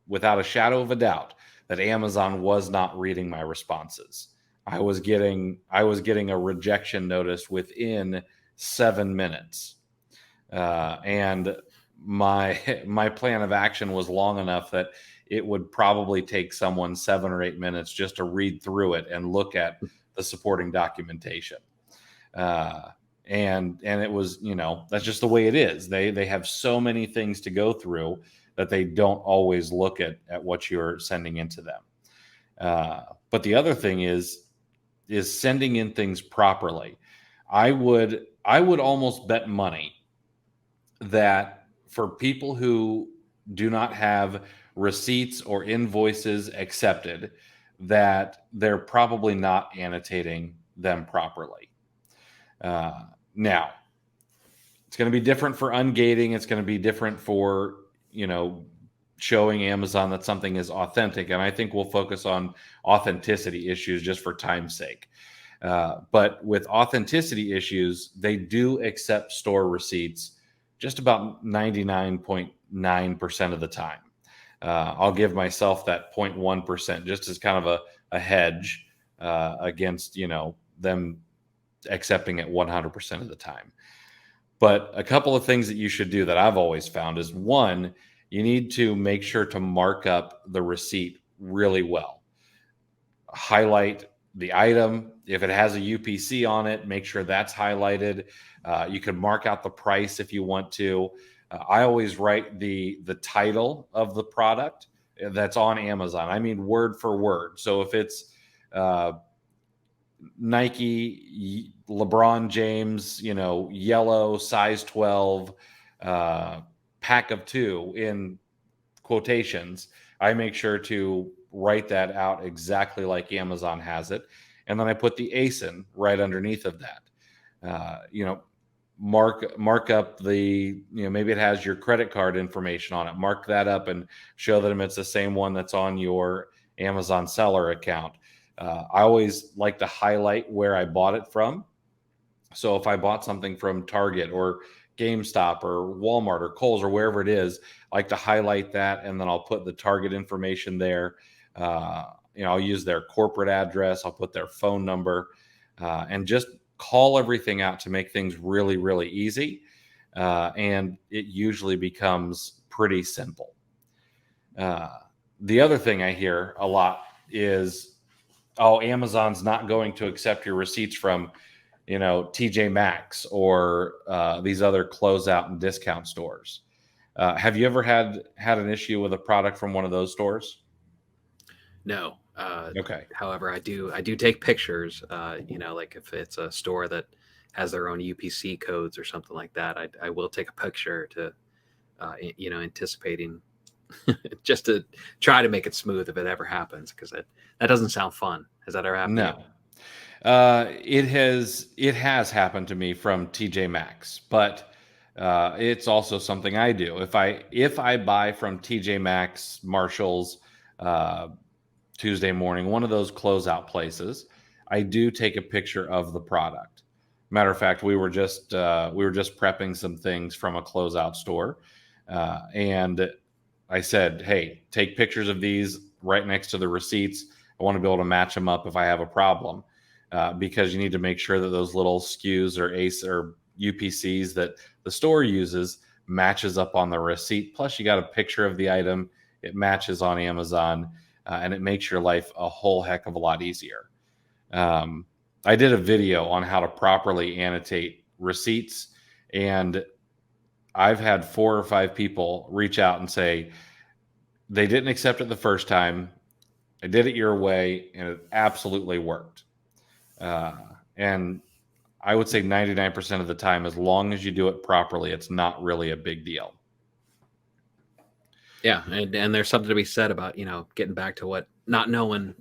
without a shadow of a doubt that Amazon was not reading my responses. I was getting a rejection notice within 7 minutes, and my my plan of action was long enough that it would probably take someone 7 or 8 minutes just to read through it and look at the supporting documentation. Uh, and it was, that's just the way it is. They have so many things to go through that they don't always look at what you're sending into them. But the other thing is sending in things properly. I would almost bet money that for people who do not have receipts or invoices accepted, that they're probably not annotating them properly. Now, it's going to be different for ungating. It's going to be different for, showing Amazon that something is authentic. And I think we'll focus on authenticity issues just for time's sake. But with authenticity issues, they do accept store receipts just about 99.9% of the time. I'll give myself that 0.1% just as kind of a hedge against, them accepting it 100% of the time. But a couple of things that you should do that I've always found is, one, you need to make sure to mark up the receipt really well. Highlight the item. If it has a UPC on it, make sure that's highlighted. You can mark out the price if you want to. I always write the title of the product that's on Amazon. I mean, word for word. So if it's Nike LeBron James, yellow size 12, pack of 2 in quotations, I make sure to write that out exactly like Amazon has it. And then I put the ASIN right underneath of that. Mark up the, maybe it has your credit card information on it. Mark that up and show them it's the same one that's on your Amazon seller account. I always like to highlight where I bought it from. So if I bought something from Target or GameStop or Walmart or Kohl's or wherever it is, I like to highlight that, and then I'll put the Target information there. I'll use their corporate address. I'll put their phone number, and just call everything out to make things really, really easy. And it usually becomes pretty simple. The other thing I hear a lot is, oh, Amazon's not going to accept your receipts from, TJ Maxx or these other closeout and discount stores. Have you ever had an issue with a product from one of those stores? No. Okay. However, I do take pictures. Like if it's a store that has their own UPC codes or something like that, I will take a picture to, anticipating just to try to make it smooth if it ever happens, because that doesn't sound fun. Has that ever happened? No. It has happened to me from TJ Maxx, but it's also something I do. If I buy from TJ Maxx, Marshalls, Tuesday morning, one of those closeout places, I do take a picture of the product. Matter of fact, we were just prepping some things from a closeout store, and I said, "Hey, take pictures of these right next to the receipts. I want to be able to match them up if I have a problem." Because you need to make sure that those little SKUs or ACE or UPCs that the store uses matches up on the receipt. Plus, you got a picture of the item. It matches on Amazon, and it makes your life a whole heck of a lot easier. I did a video on how to properly annotate receipts, and I've had 4 or 5 people reach out and say they didn't accept it the first time. I did it your way, and it absolutely worked. And I would say 99% of the time, as long as you do it properly, it's not really a big deal. Yeah, and there's something to be said about, getting back to what not knowing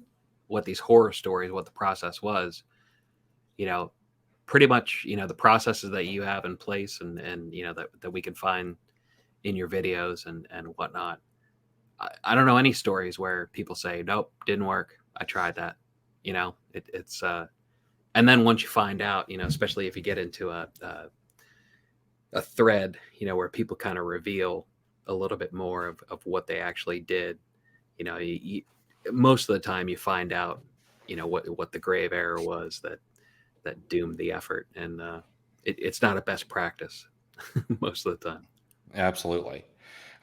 what these horror stories, what the process was, you know, pretty much, the processes that you have in place and that we can find in your videos and whatnot. I don't know any stories where people say, nope, didn't work. I tried that. It's and then once you find out, especially if you get into a thread, where people kind of reveal a little bit more of what they actually did, most of the time you find out, what the grave error was that doomed the effort, and it's not a best practice most of the time. Absolutely.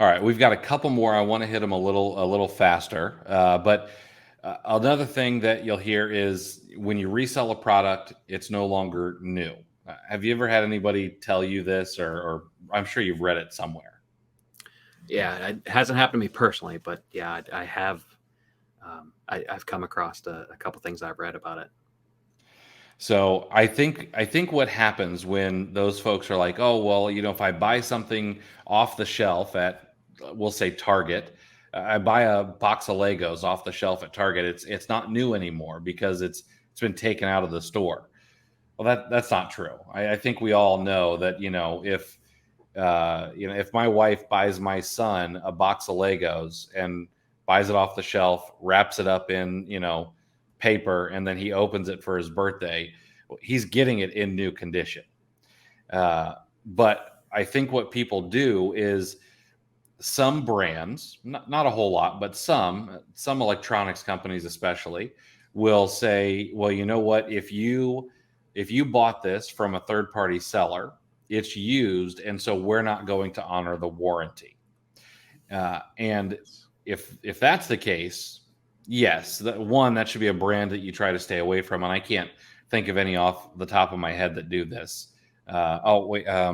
All right, we've got a couple more. I want to hit them a little faster. But another thing that you'll hear is when you resell a product, it's no longer new. Have you ever had anybody tell you this, or I'm sure you've read it somewhere? Yeah, it hasn't happened to me personally, but yeah, I have. I've come across a couple things I've read about it. So I think what happens when those folks are like, oh well, if I buy something off the shelf at, we'll say Target, I buy a box of Legos off the shelf at Target, it's not new anymore because it's been taken out of the store. Well, that's not true. I think we all know that if my wife buys my son a box of Legos and buys it off the shelf, wraps it up in paper, and then he opens it for his birthday, he's getting it in new condition. But I think what people do is some brands, not a whole lot, but some electronics companies especially will say, well, you know what, if you bought this from a third party seller, it's used, and so we're not going to honor the warranty. And if that's the case, yes, that should be a brand that you try to stay away from. And I can't think of any off the top of my head that do this. Oh wait, Yeah,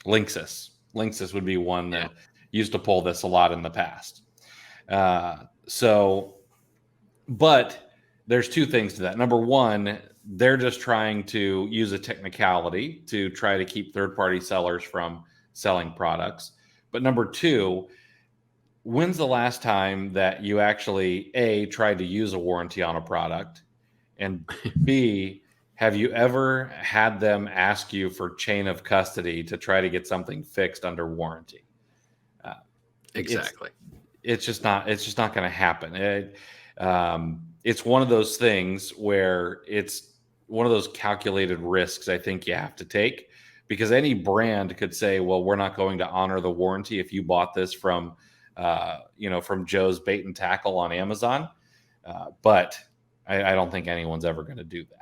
Linksys would be one yeah, that used to pull this a lot in the past. So, but there's two things to that. Number one, they're just trying to use a technicality to try to keep third party sellers from selling products. But number two, when's the last time that you actually A, tried to use a warranty on a product, and B, have you ever had them ask you for chain of custody to try to get something fixed under warranty? Uh, it's exactly. it's just not going to happen. It's one of those things where it's one of those calculated risks I think you have to take, because any brand could say, well, we're not going to honor the warranty if you bought this from Joe's Bait and Tackle on Amazon. But I don't think anyone's ever going to do that.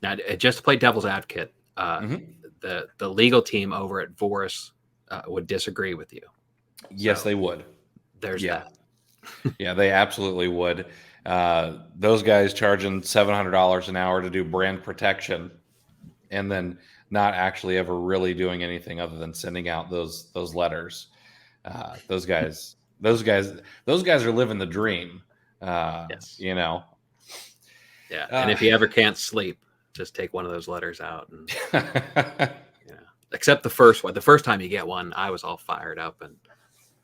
Now, just to play devil's advocate, Hmm. the legal team over at Voris would disagree with you. Yes, So they would. there's Yeah. that. Yeah, they absolutely would. Those guys charging $700 an hour to do brand protection, and then not actually ever really doing anything other than sending out those letters. Those guys, those guys, those guys are living the dream. Uh, Yes. you know. Yeah. And Uh, if you ever can't sleep, just take one of those letters out and except the first one. The first time you get one, I was all fired up and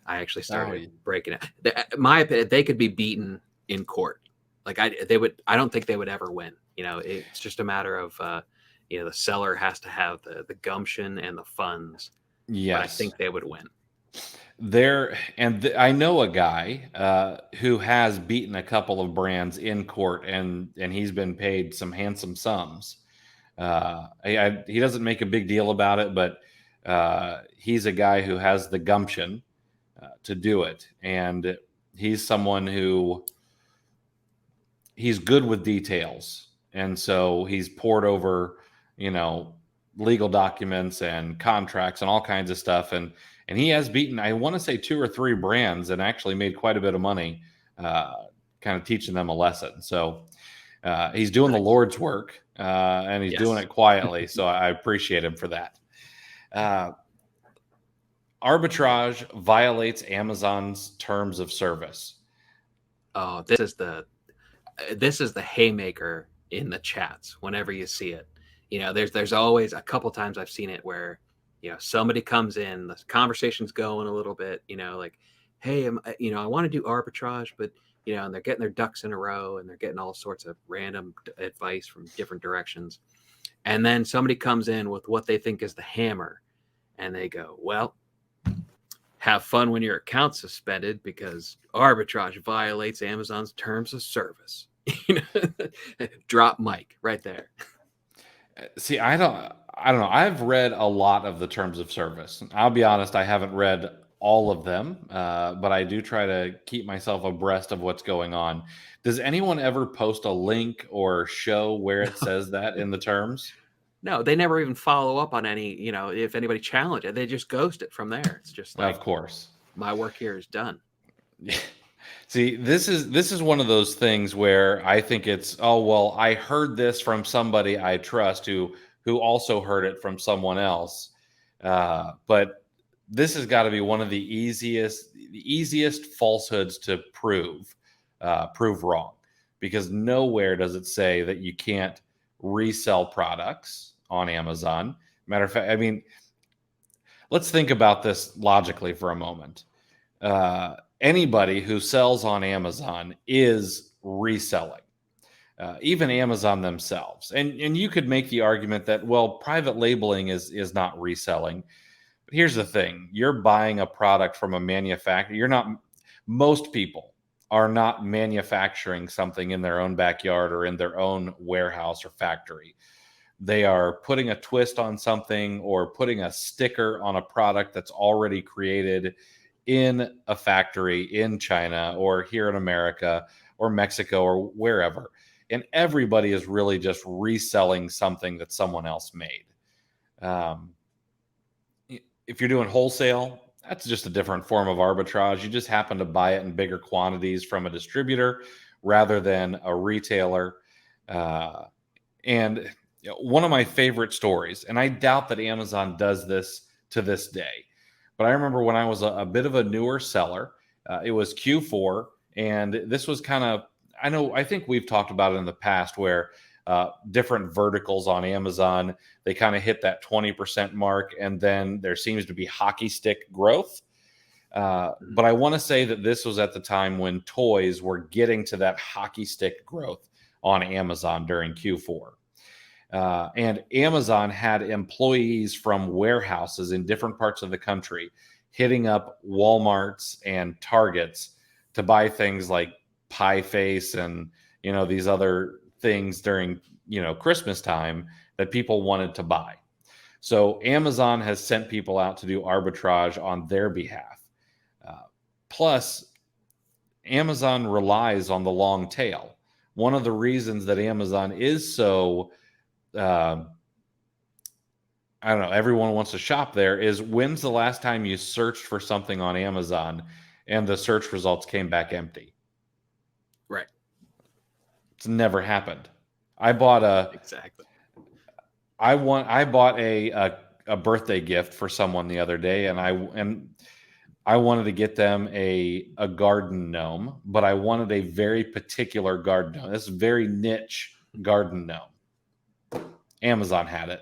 I actually oh, started breaking it. My opinion, they could be beaten in court. Like they would. I don't think they would ever win. It's just a matter of the seller has to have the gumption and the funds. But I yes. think they would win. I know a guy who has beaten a couple of brands in court, and he's been paid some handsome sums. He doesn't make a big deal about it, but he's a guy who has the gumption to do it, and he's someone who he's good with details, and so he's poured over, you know, legal documents and contracts and all kinds of stuff, and he has beaten, I want to say, two or three brands and actually made quite a bit of money, uh, kind of teaching them a lesson. So he's doing the Nice. Lord's work, and he's doing Yes. it quietly. So I appreciate him for that. Uh, Arbitrage violates Amazon's terms of service. Oh, this is the haymaker in the chats whenever you see it. There's always a couple times I've seen it where somebody comes in, the conversation's going a little bit, like, hey, I want to do arbitrage, but and they're getting their ducks in a row and they're getting all sorts of random advice from different directions. And then somebody comes in with what they think is the hammer, and they go, well, have fun when your account's suspended because arbitrage violates Amazon's terms of service. Drop mic right there. See, I don't know. I've read a lot of the terms of service. I'll be honest, I haven't read all of them, but I do try to keep myself abreast of what's going on. Does anyone ever post a link or show where it says that in the terms? No, they never even follow up on any, if anybody challenged it, they just ghost it from there. It's just like, Of course. my work here is done. See, this is one of those things where I think it's, oh well, I heard this from somebody I trust who also heard it from someone else. But this has got to be one of the easiest falsehoods to prove wrong, because nowhere does it say that you can't resell products on Amazon. Matter of fact, I mean, let's think about this logically for a moment. Anybody who sells on Amazon is reselling, even Amazon themselves. And you could make the argument that, well, private labeling is not reselling. But here's the thing. You're buying a product from a manufacturer. Most people are not manufacturing something in their own backyard or in their own warehouse or factory. They are putting a twist on something or putting a sticker on a product that's already created in a factory in China or here in America or Mexico or wherever. And everybody is really just reselling something that someone else made. If you're doing wholesale, that's just a different form of arbitrage. You just happen to buy it in bigger quantities from a distributor rather than a retailer. And one of my favorite stories, and I doubt that Amazon does this to this day, but I remember when I was a bit of a newer seller, it was Q4, and this was kind of, I think we've talked about it in the past where different verticals on Amazon, they kind of hit that 20% mark, and then there seems to be hockey stick growth. But I want to say that this was at the time when toys were getting to that hockey stick growth on Amazon during Q4. And Amazon had employees from warehouses in different parts of the country hitting up Walmarts and Targets to buy things like pie face and, these other things during, Christmas time that people wanted to buy. So Amazon has sent people out to do arbitrage on their behalf. Plus, Amazon relies on the long tail. One of the reasons that Amazon is so I don't know, everyone wants to shop there is, when's the last time you searched for something on Amazon and the search results came back empty? Right. It's never happened. I bought Exactly. I bought a birthday gift for someone the other day, and I wanted to get them a garden gnome, but I wanted a very particular garden gnome. This very niche garden gnome. Amazon had it,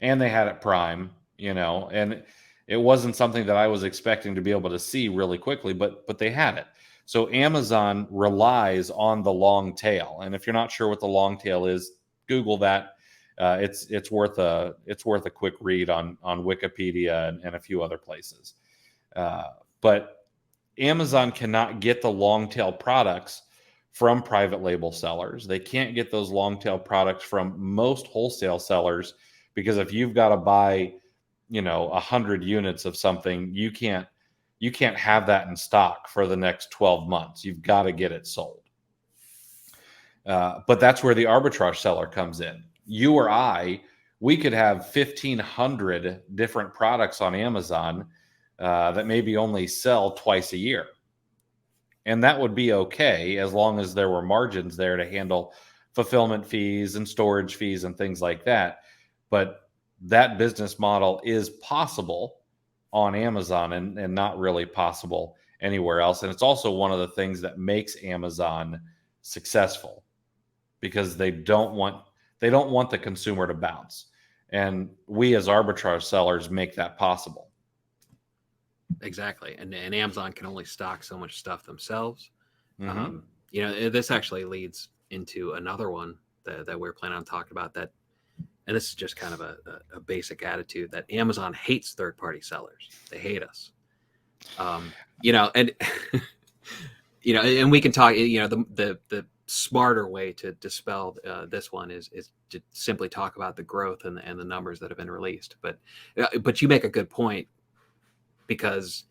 and they had it Prime, and it wasn't something that I was expecting to be able to see really quickly, but they had it. So Amazon relies on the long tail, and if you're not sure what the long tail is, Google that. It's worth a quick read on Wikipedia and a few other places. But Amazon cannot get the long tail products from private label sellers. They can't get those long tail products from most wholesale sellers, because if you've got to buy, 100 units of something, you can't have that in stock for the next 12 months. You've got to get it sold. But that's where the arbitrage seller comes in. You or I, we could have 1,500 different products on Amazon that maybe only sell twice a year. And that would be okay as long as there were margins there to handle fulfillment fees and storage fees and things like that. But that business model is possible on Amazon and not really possible anywhere else. And it's also one of the things that makes Amazon successful, because they don't want the consumer to bounce. And we as arbitrage sellers make that possible. Exactly. And Amazon can only stock so much stuff themselves. Mm-hmm. This actually leads into another one that we're planning on talking about, that, and this is just kind of a basic attitude, that Amazon hates third-party sellers. They hate us. And and we can talk. The smarter way to dispel this one is to simply talk about the growth and the numbers that have been released. But you make a good point, because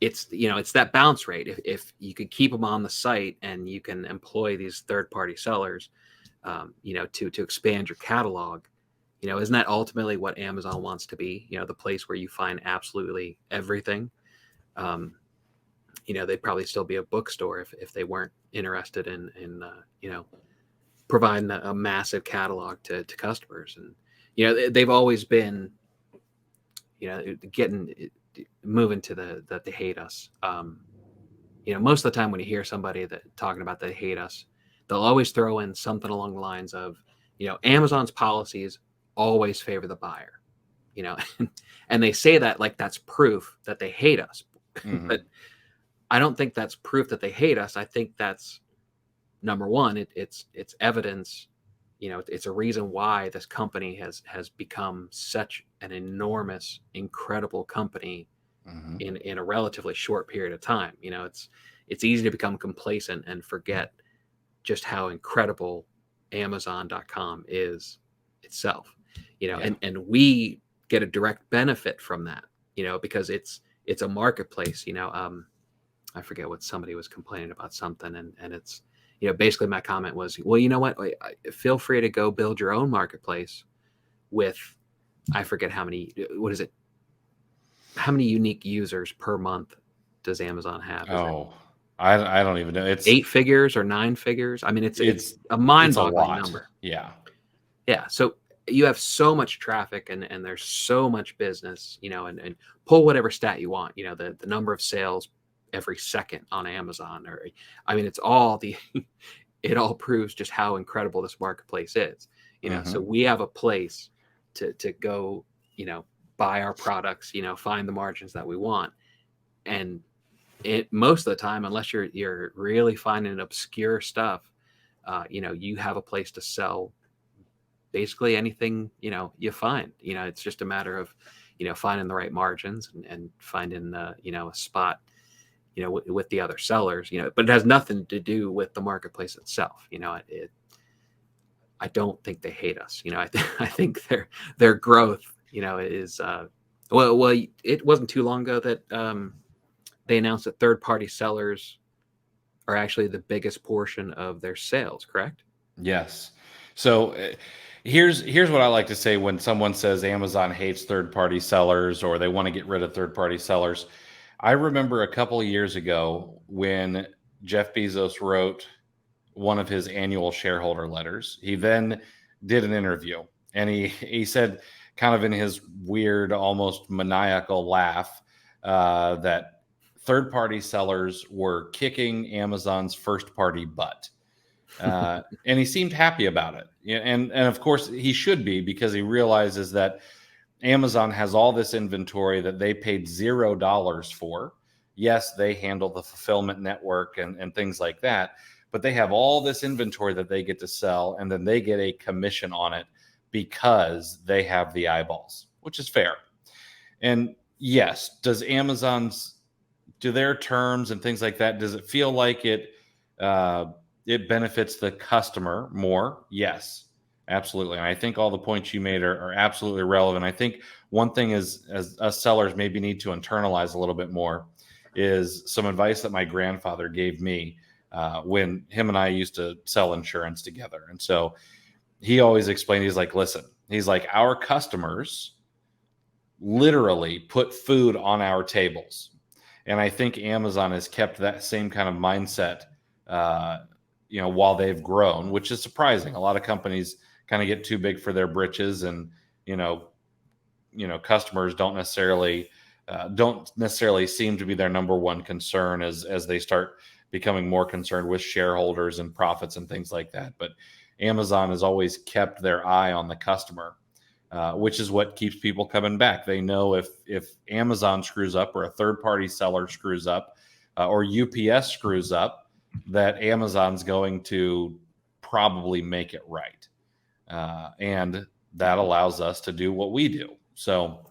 it's that bounce rate. If you could keep them on the site and you can employ these third-party sellers, to expand your catalog, isn't that ultimately what Amazon wants to be? The place where you find absolutely everything. They'd probably still be a bookstore if they weren't interested in providing a massive catalog to customers. And they've always been moving to that they hate us. Most of the time when you hear somebody talking about they hate us, they'll always throw in something along the lines of, Amazon's policies always favor the buyer, and they say that like that's proof that they hate us. Mm-hmm. But I don't think that's proof that they hate us. I think that's, number one, it's evidence. It's a reason why this company has become such an enormous, incredible company Mm-hmm. in a relatively short period of time. It's easy to become complacent and forget just how incredible Amazon.com is itself. Yeah. And we get a direct benefit from that, because it's a marketplace. I forget what somebody was complaining about something, and it's, basically my comment was, well, you know what, feel free to go build your own marketplace with, I forget how many unique users per month does Amazon have? I don't even know. It's 8 figures or 9 figures. I mean, it's a a mind-boggling lot. number. Yeah. So you have so much traffic, and there's so much business, and pull whatever stat you want, the number of sales every second on Amazon, or, I mean, it's all it all proves just how incredible this marketplace is, Mm-hmm. So we have a place to go, buy our products, find the margins that we want. And most of the time, unless you're really finding obscure stuff, you have a place to sell basically anything, you find. It's just a matter of, finding the right margins and finding, a spot, with the other sellers, but it has nothing to do with the marketplace itself. I don't think they hate us. I think their growth, is, well, it wasn't too long ago that, they announced that third-party sellers are actually the biggest portion of their sales, correct? Yes. So here's what I like to say when someone says Amazon hates third-party sellers or they want to get rid of third-party sellers. I remember a couple of years ago when Jeff Bezos wrote one of his annual shareholder letters. He then did an interview, and he said, kind of in his weird, almost maniacal laugh, that third-party sellers were kicking Amazon's first-party butt. And he seemed happy about it. And of course he should be, because he realizes that Amazon has all this inventory that they paid $0 for. Yes, they handle the fulfillment network and things like that, but they have all this inventory that they get to sell, and then they get a commission on it because they have the eyeballs, which is fair. And yes, do their terms and things like that, does it feel like it benefits the customer more? Yes, absolutely. And I think all the points you made are absolutely relevant. I think one thing is, as us sellers maybe need to internalize a little bit more, is some advice that my grandfather gave me when him and I used to sell insurance together. And so he always explained, he's like, listen, he's like, our customers literally put food on our tables. And I think Amazon has kept that same kind of mindset, while they've grown, which is surprising. A lot of companies kind of get too big for their britches, and customers don't necessarily seem to be their number one concern as they start becoming more concerned with shareholders and profits and things like that. But Amazon has always kept their eye on the customer. which is what keeps people coming back. They know if Amazon screws up or a third-party seller screws up or UPS screws up, that Amazon's going to probably make it right. And that allows us to do what we do. So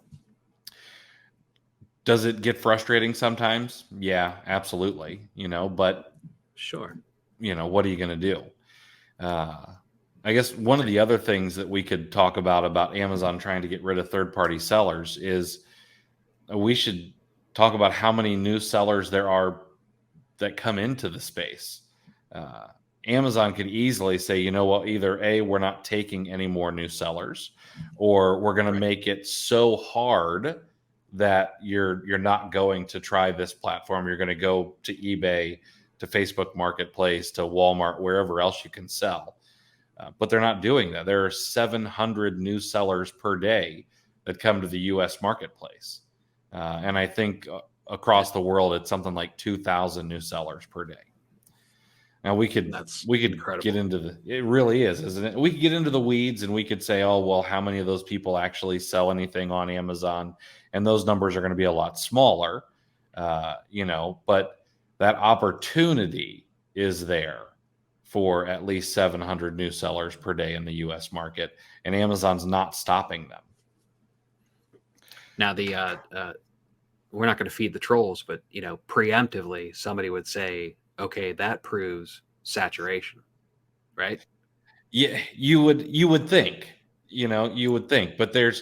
does it get frustrating sometimes? Yeah, absolutely. But Sure. what are you going to do? I guess one of the other things that we could talk about Amazon trying to get rid of third-party sellers is we should talk about how many new sellers there are that come into the space. Amazon could easily say, you know what, either A, we're not taking any more new sellers, or we're going to make it so hard that you're not going to try this platform. You're going to go to eBay, to Facebook Marketplace, to Walmart, wherever else you can sell. But they're not doing that. There are 700 new sellers per day that come to the U.S. marketplace. And I think across the world, it's something like 2,000 new sellers per day. Now we could incredible. Get into it really is, isn't it? We could get into the weeds and we could say, oh, well, how many of those people actually sell anything on Amazon? And those numbers are going to be a lot smaller, but that opportunity is there for at least 700 new sellers per day in the U.S. market, and Amazon's not stopping them. Now, we're not going to feed the trolls, but preemptively, somebody would say, "Okay, that proves saturation," right? Yeah, you would think, but there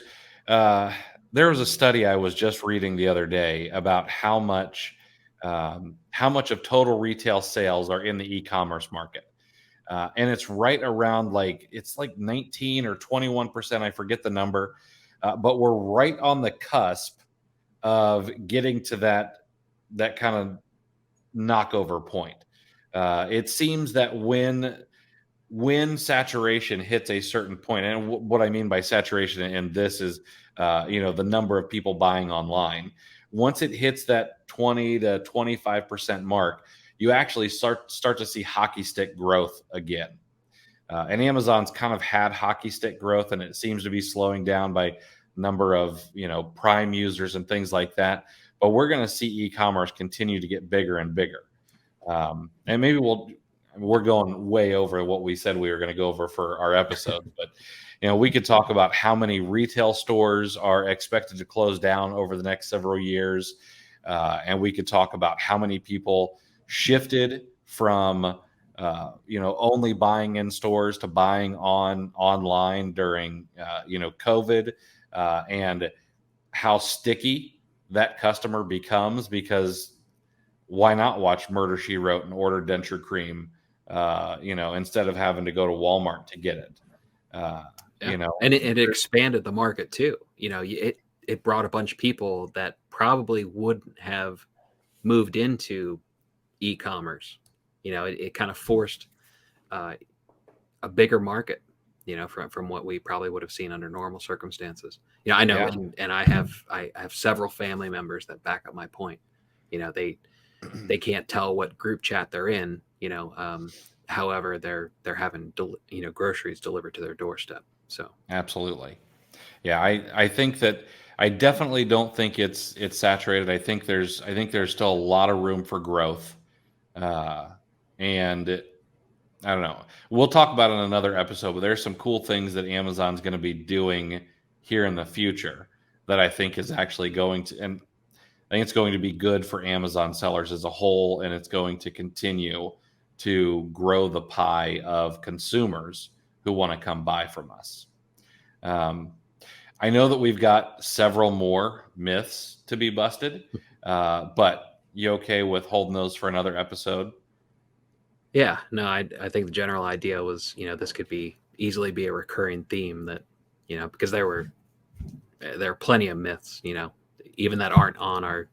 was a study I was just reading the other day about how much of total retail sales are in the e-commerce market. And it's right around it's like 19 or 21%. I forget the number, but we're right on the cusp of getting to that kind of knockover point. It seems that when saturation hits a certain point, and what I mean by saturation in this is, the number of people buying online. Once it hits that 20 to 25% mark, you actually start to see hockey stick growth again. And Amazon's kind of had hockey stick growth, and it seems to be slowing down by number of, Prime users and things like that. But we're going to see e-commerce continue to get bigger and bigger. And maybe we're going way over what we said we were going to go over for our episode, but we could talk about how many retail stores are expected to close down over the next several years. And we could talk about how many people shifted from only buying in stores to buying online during COVID, and how sticky that customer becomes, because why not watch Murder, She Wrote and order denture cream instead of having to go to Walmart to get it. And it expanded the market too. It brought a bunch of people that probably wouldn't have moved into e-commerce. It kind of forced a bigger market, from what we probably would have seen under normal circumstances. I know, and I have several family members that back up my point. They can't tell what group chat they're in. However, they're having groceries delivered to their doorstep. So absolutely, yeah. I think that I definitely don't think it's saturated. I think there's still a lot of room for growth, and I don't know. We'll talk about it in another episode, but there's some cool things that Amazon's going to be doing here in the future that I think is actually going to, and I think it's going to be good for Amazon sellers as a whole, and it's going to continue to grow the pie of consumers who want to come buy from us. I know that we've got several more myths to be busted, but you okay with holding those for another episode? Yeah, no, I think the general idea was, this could easily be a recurring theme that, because there are plenty of myths, even that aren't on our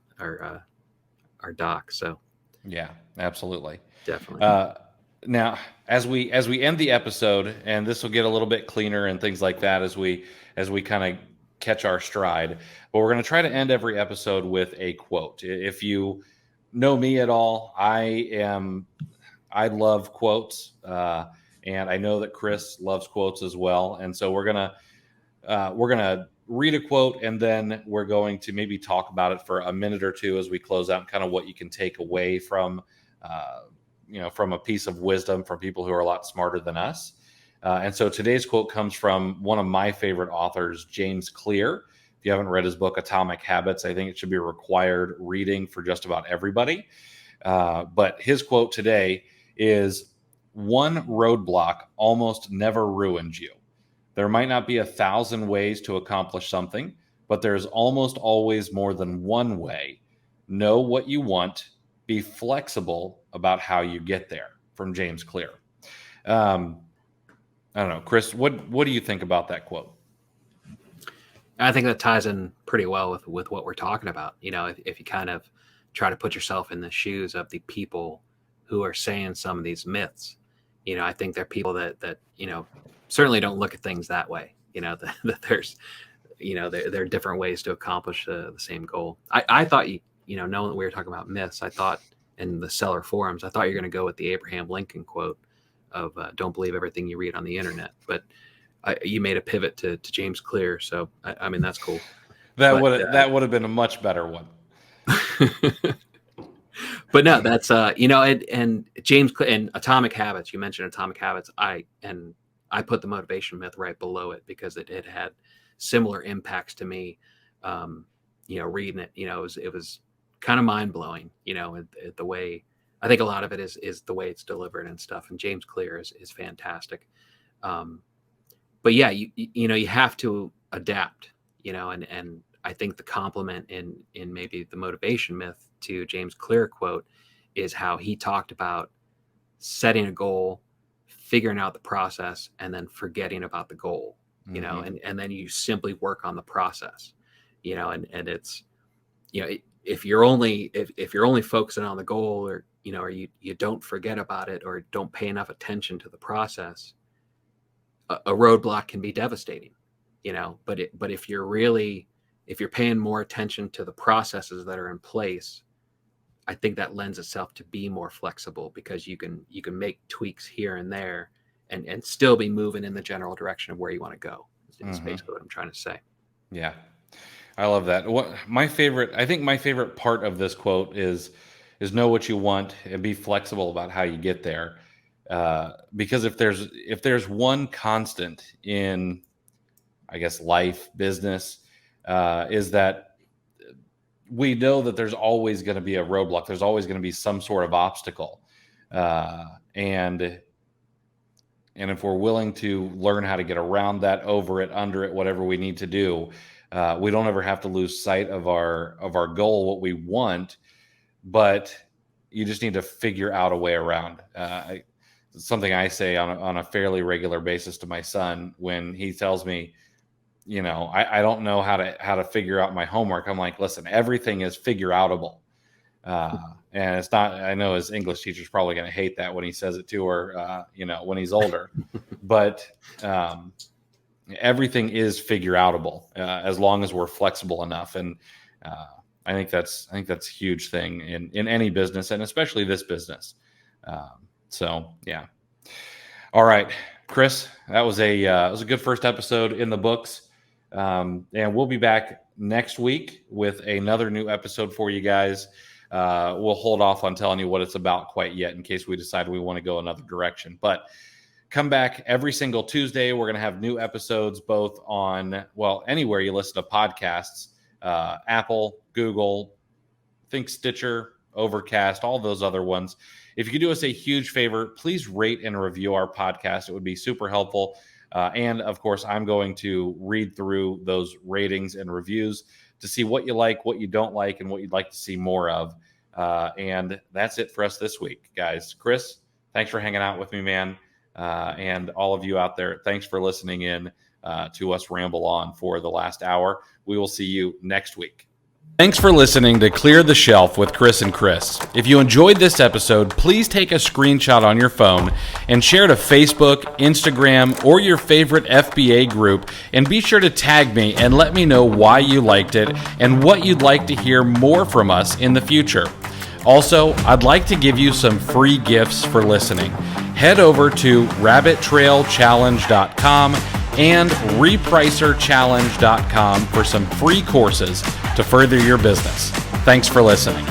doc. So yeah, absolutely, definitely. Now, as we end the episode, and this will get a little bit cleaner and things like that as we kind of catch our stride, but we're going to try to end every episode with a quote. If you know me at all, I love quotes, and I know that Chris loves quotes as well. And so we're gonna we're going to read a quote, and then we're going to maybe talk about it for a minute or two as we close out, kind of what you can take away from, from a piece of wisdom from people who are a lot smarter than us. And so today's quote comes from one of my favorite authors, James Clear. If you haven't read his book, Atomic Habits, I think it should be required reading for just about everybody. But his quote today is, "One roadblock almost never ruins you. There might not be 1,000 ways to accomplish something, but there's almost always more than one way. Know what you want. Be flexible about how you get there." From James Clear. I don't know, Chris, what do you think about that quote? I think that ties in pretty well with what we're talking about. If you kind of try to put yourself in the shoes of the people who are saying some of these myths, I think they're people that certainly don't look at things that way. That there's, there are different ways to accomplish the same goal. I thought, knowing that we were talking about myths, I thought in the seller forums, I thought you were going to go with the Abraham Lincoln quote of "Don't believe everything you read on the internet." But you made a pivot to James Clear, so I mean that's cool. That would have been a much better one. But no, that's and James Clear and Atomic Habits. You mentioned Atomic Habits. I put the motivation myth right below it because it had similar impacts to me. Reading it, it was kind of mind blowing. The way. I think a lot of it is the way it's delivered and stuff. And James Clear is fantastic. But yeah, you have to adapt, and I think the compliment in maybe the motivation myth to James Clear quote is how he talked about setting a goal, figuring out the process, and then forgetting about the goal, and then you simply work on the process, and it's, if you're only focusing on the goal, or or you don't forget about it or don't pay enough attention to the process, a roadblock can be devastating, but if you're paying more attention to the processes that are in place, I think that lends itself to be more flexible because you can make tweaks here and there and still be moving in the general direction of where you want to go. Is basically what I'm trying to say. Yeah. I love that. I think my favorite part of this quote is know what you want and be flexible about how you get there. Because if there's one constant in, I guess, life, business, is that we know that there's always going to be a roadblock. There's always going to be some sort of obstacle. And if we're willing to learn how to get around that, over it, under it, whatever we need to do, we don't ever have to lose sight of our goal, what we want, but you just need to figure out a way around. It's something I say on a fairly regular basis to my son when he tells me, I don't know how to figure out my homework. I'm like, listen, everything is figure outable. And it's not, I know his English teacher's probably going to hate that when he says it to her, when he's older, but, everything is figure outable, as long as we're flexible enough. And, I think that's a huge thing in any business, and especially this business. So yeah. All right, Chris, that was a good first episode in the books. And we'll be back next week with another new episode for you guys. We'll hold off on telling you what it's about quite yet in case we decide we want to go another direction. But come back every single Tuesday. We're going to have new episodes both on, anywhere you listen to podcasts, Apple, Google, think Stitcher, Overcast, all those other ones. If you could do us a huge favor, please rate and review our podcast. It would be super helpful. And of course, I'm going to read through those ratings and reviews to see what you like, what you don't like, and what you'd like to see more of. And that's it for us this week, guys. Chris, thanks for hanging out with me, man. And all of you out there, thanks for listening in to us ramble on for the last hour. We will see you next week. Thanks for listening to Clear the Shelf with Chris and Chris. If you enjoyed this episode, please take a screenshot on your phone and share to Facebook, Instagram, or your favorite FBA group, and be sure to tag me and let me know why you liked it and what you'd like to hear more from us in the future. Also, I'd like to give you some free gifts for listening. Head over to rabbittrailchallenge.com and repricerchallenge.com for some free courses to further your business. Thanks for listening.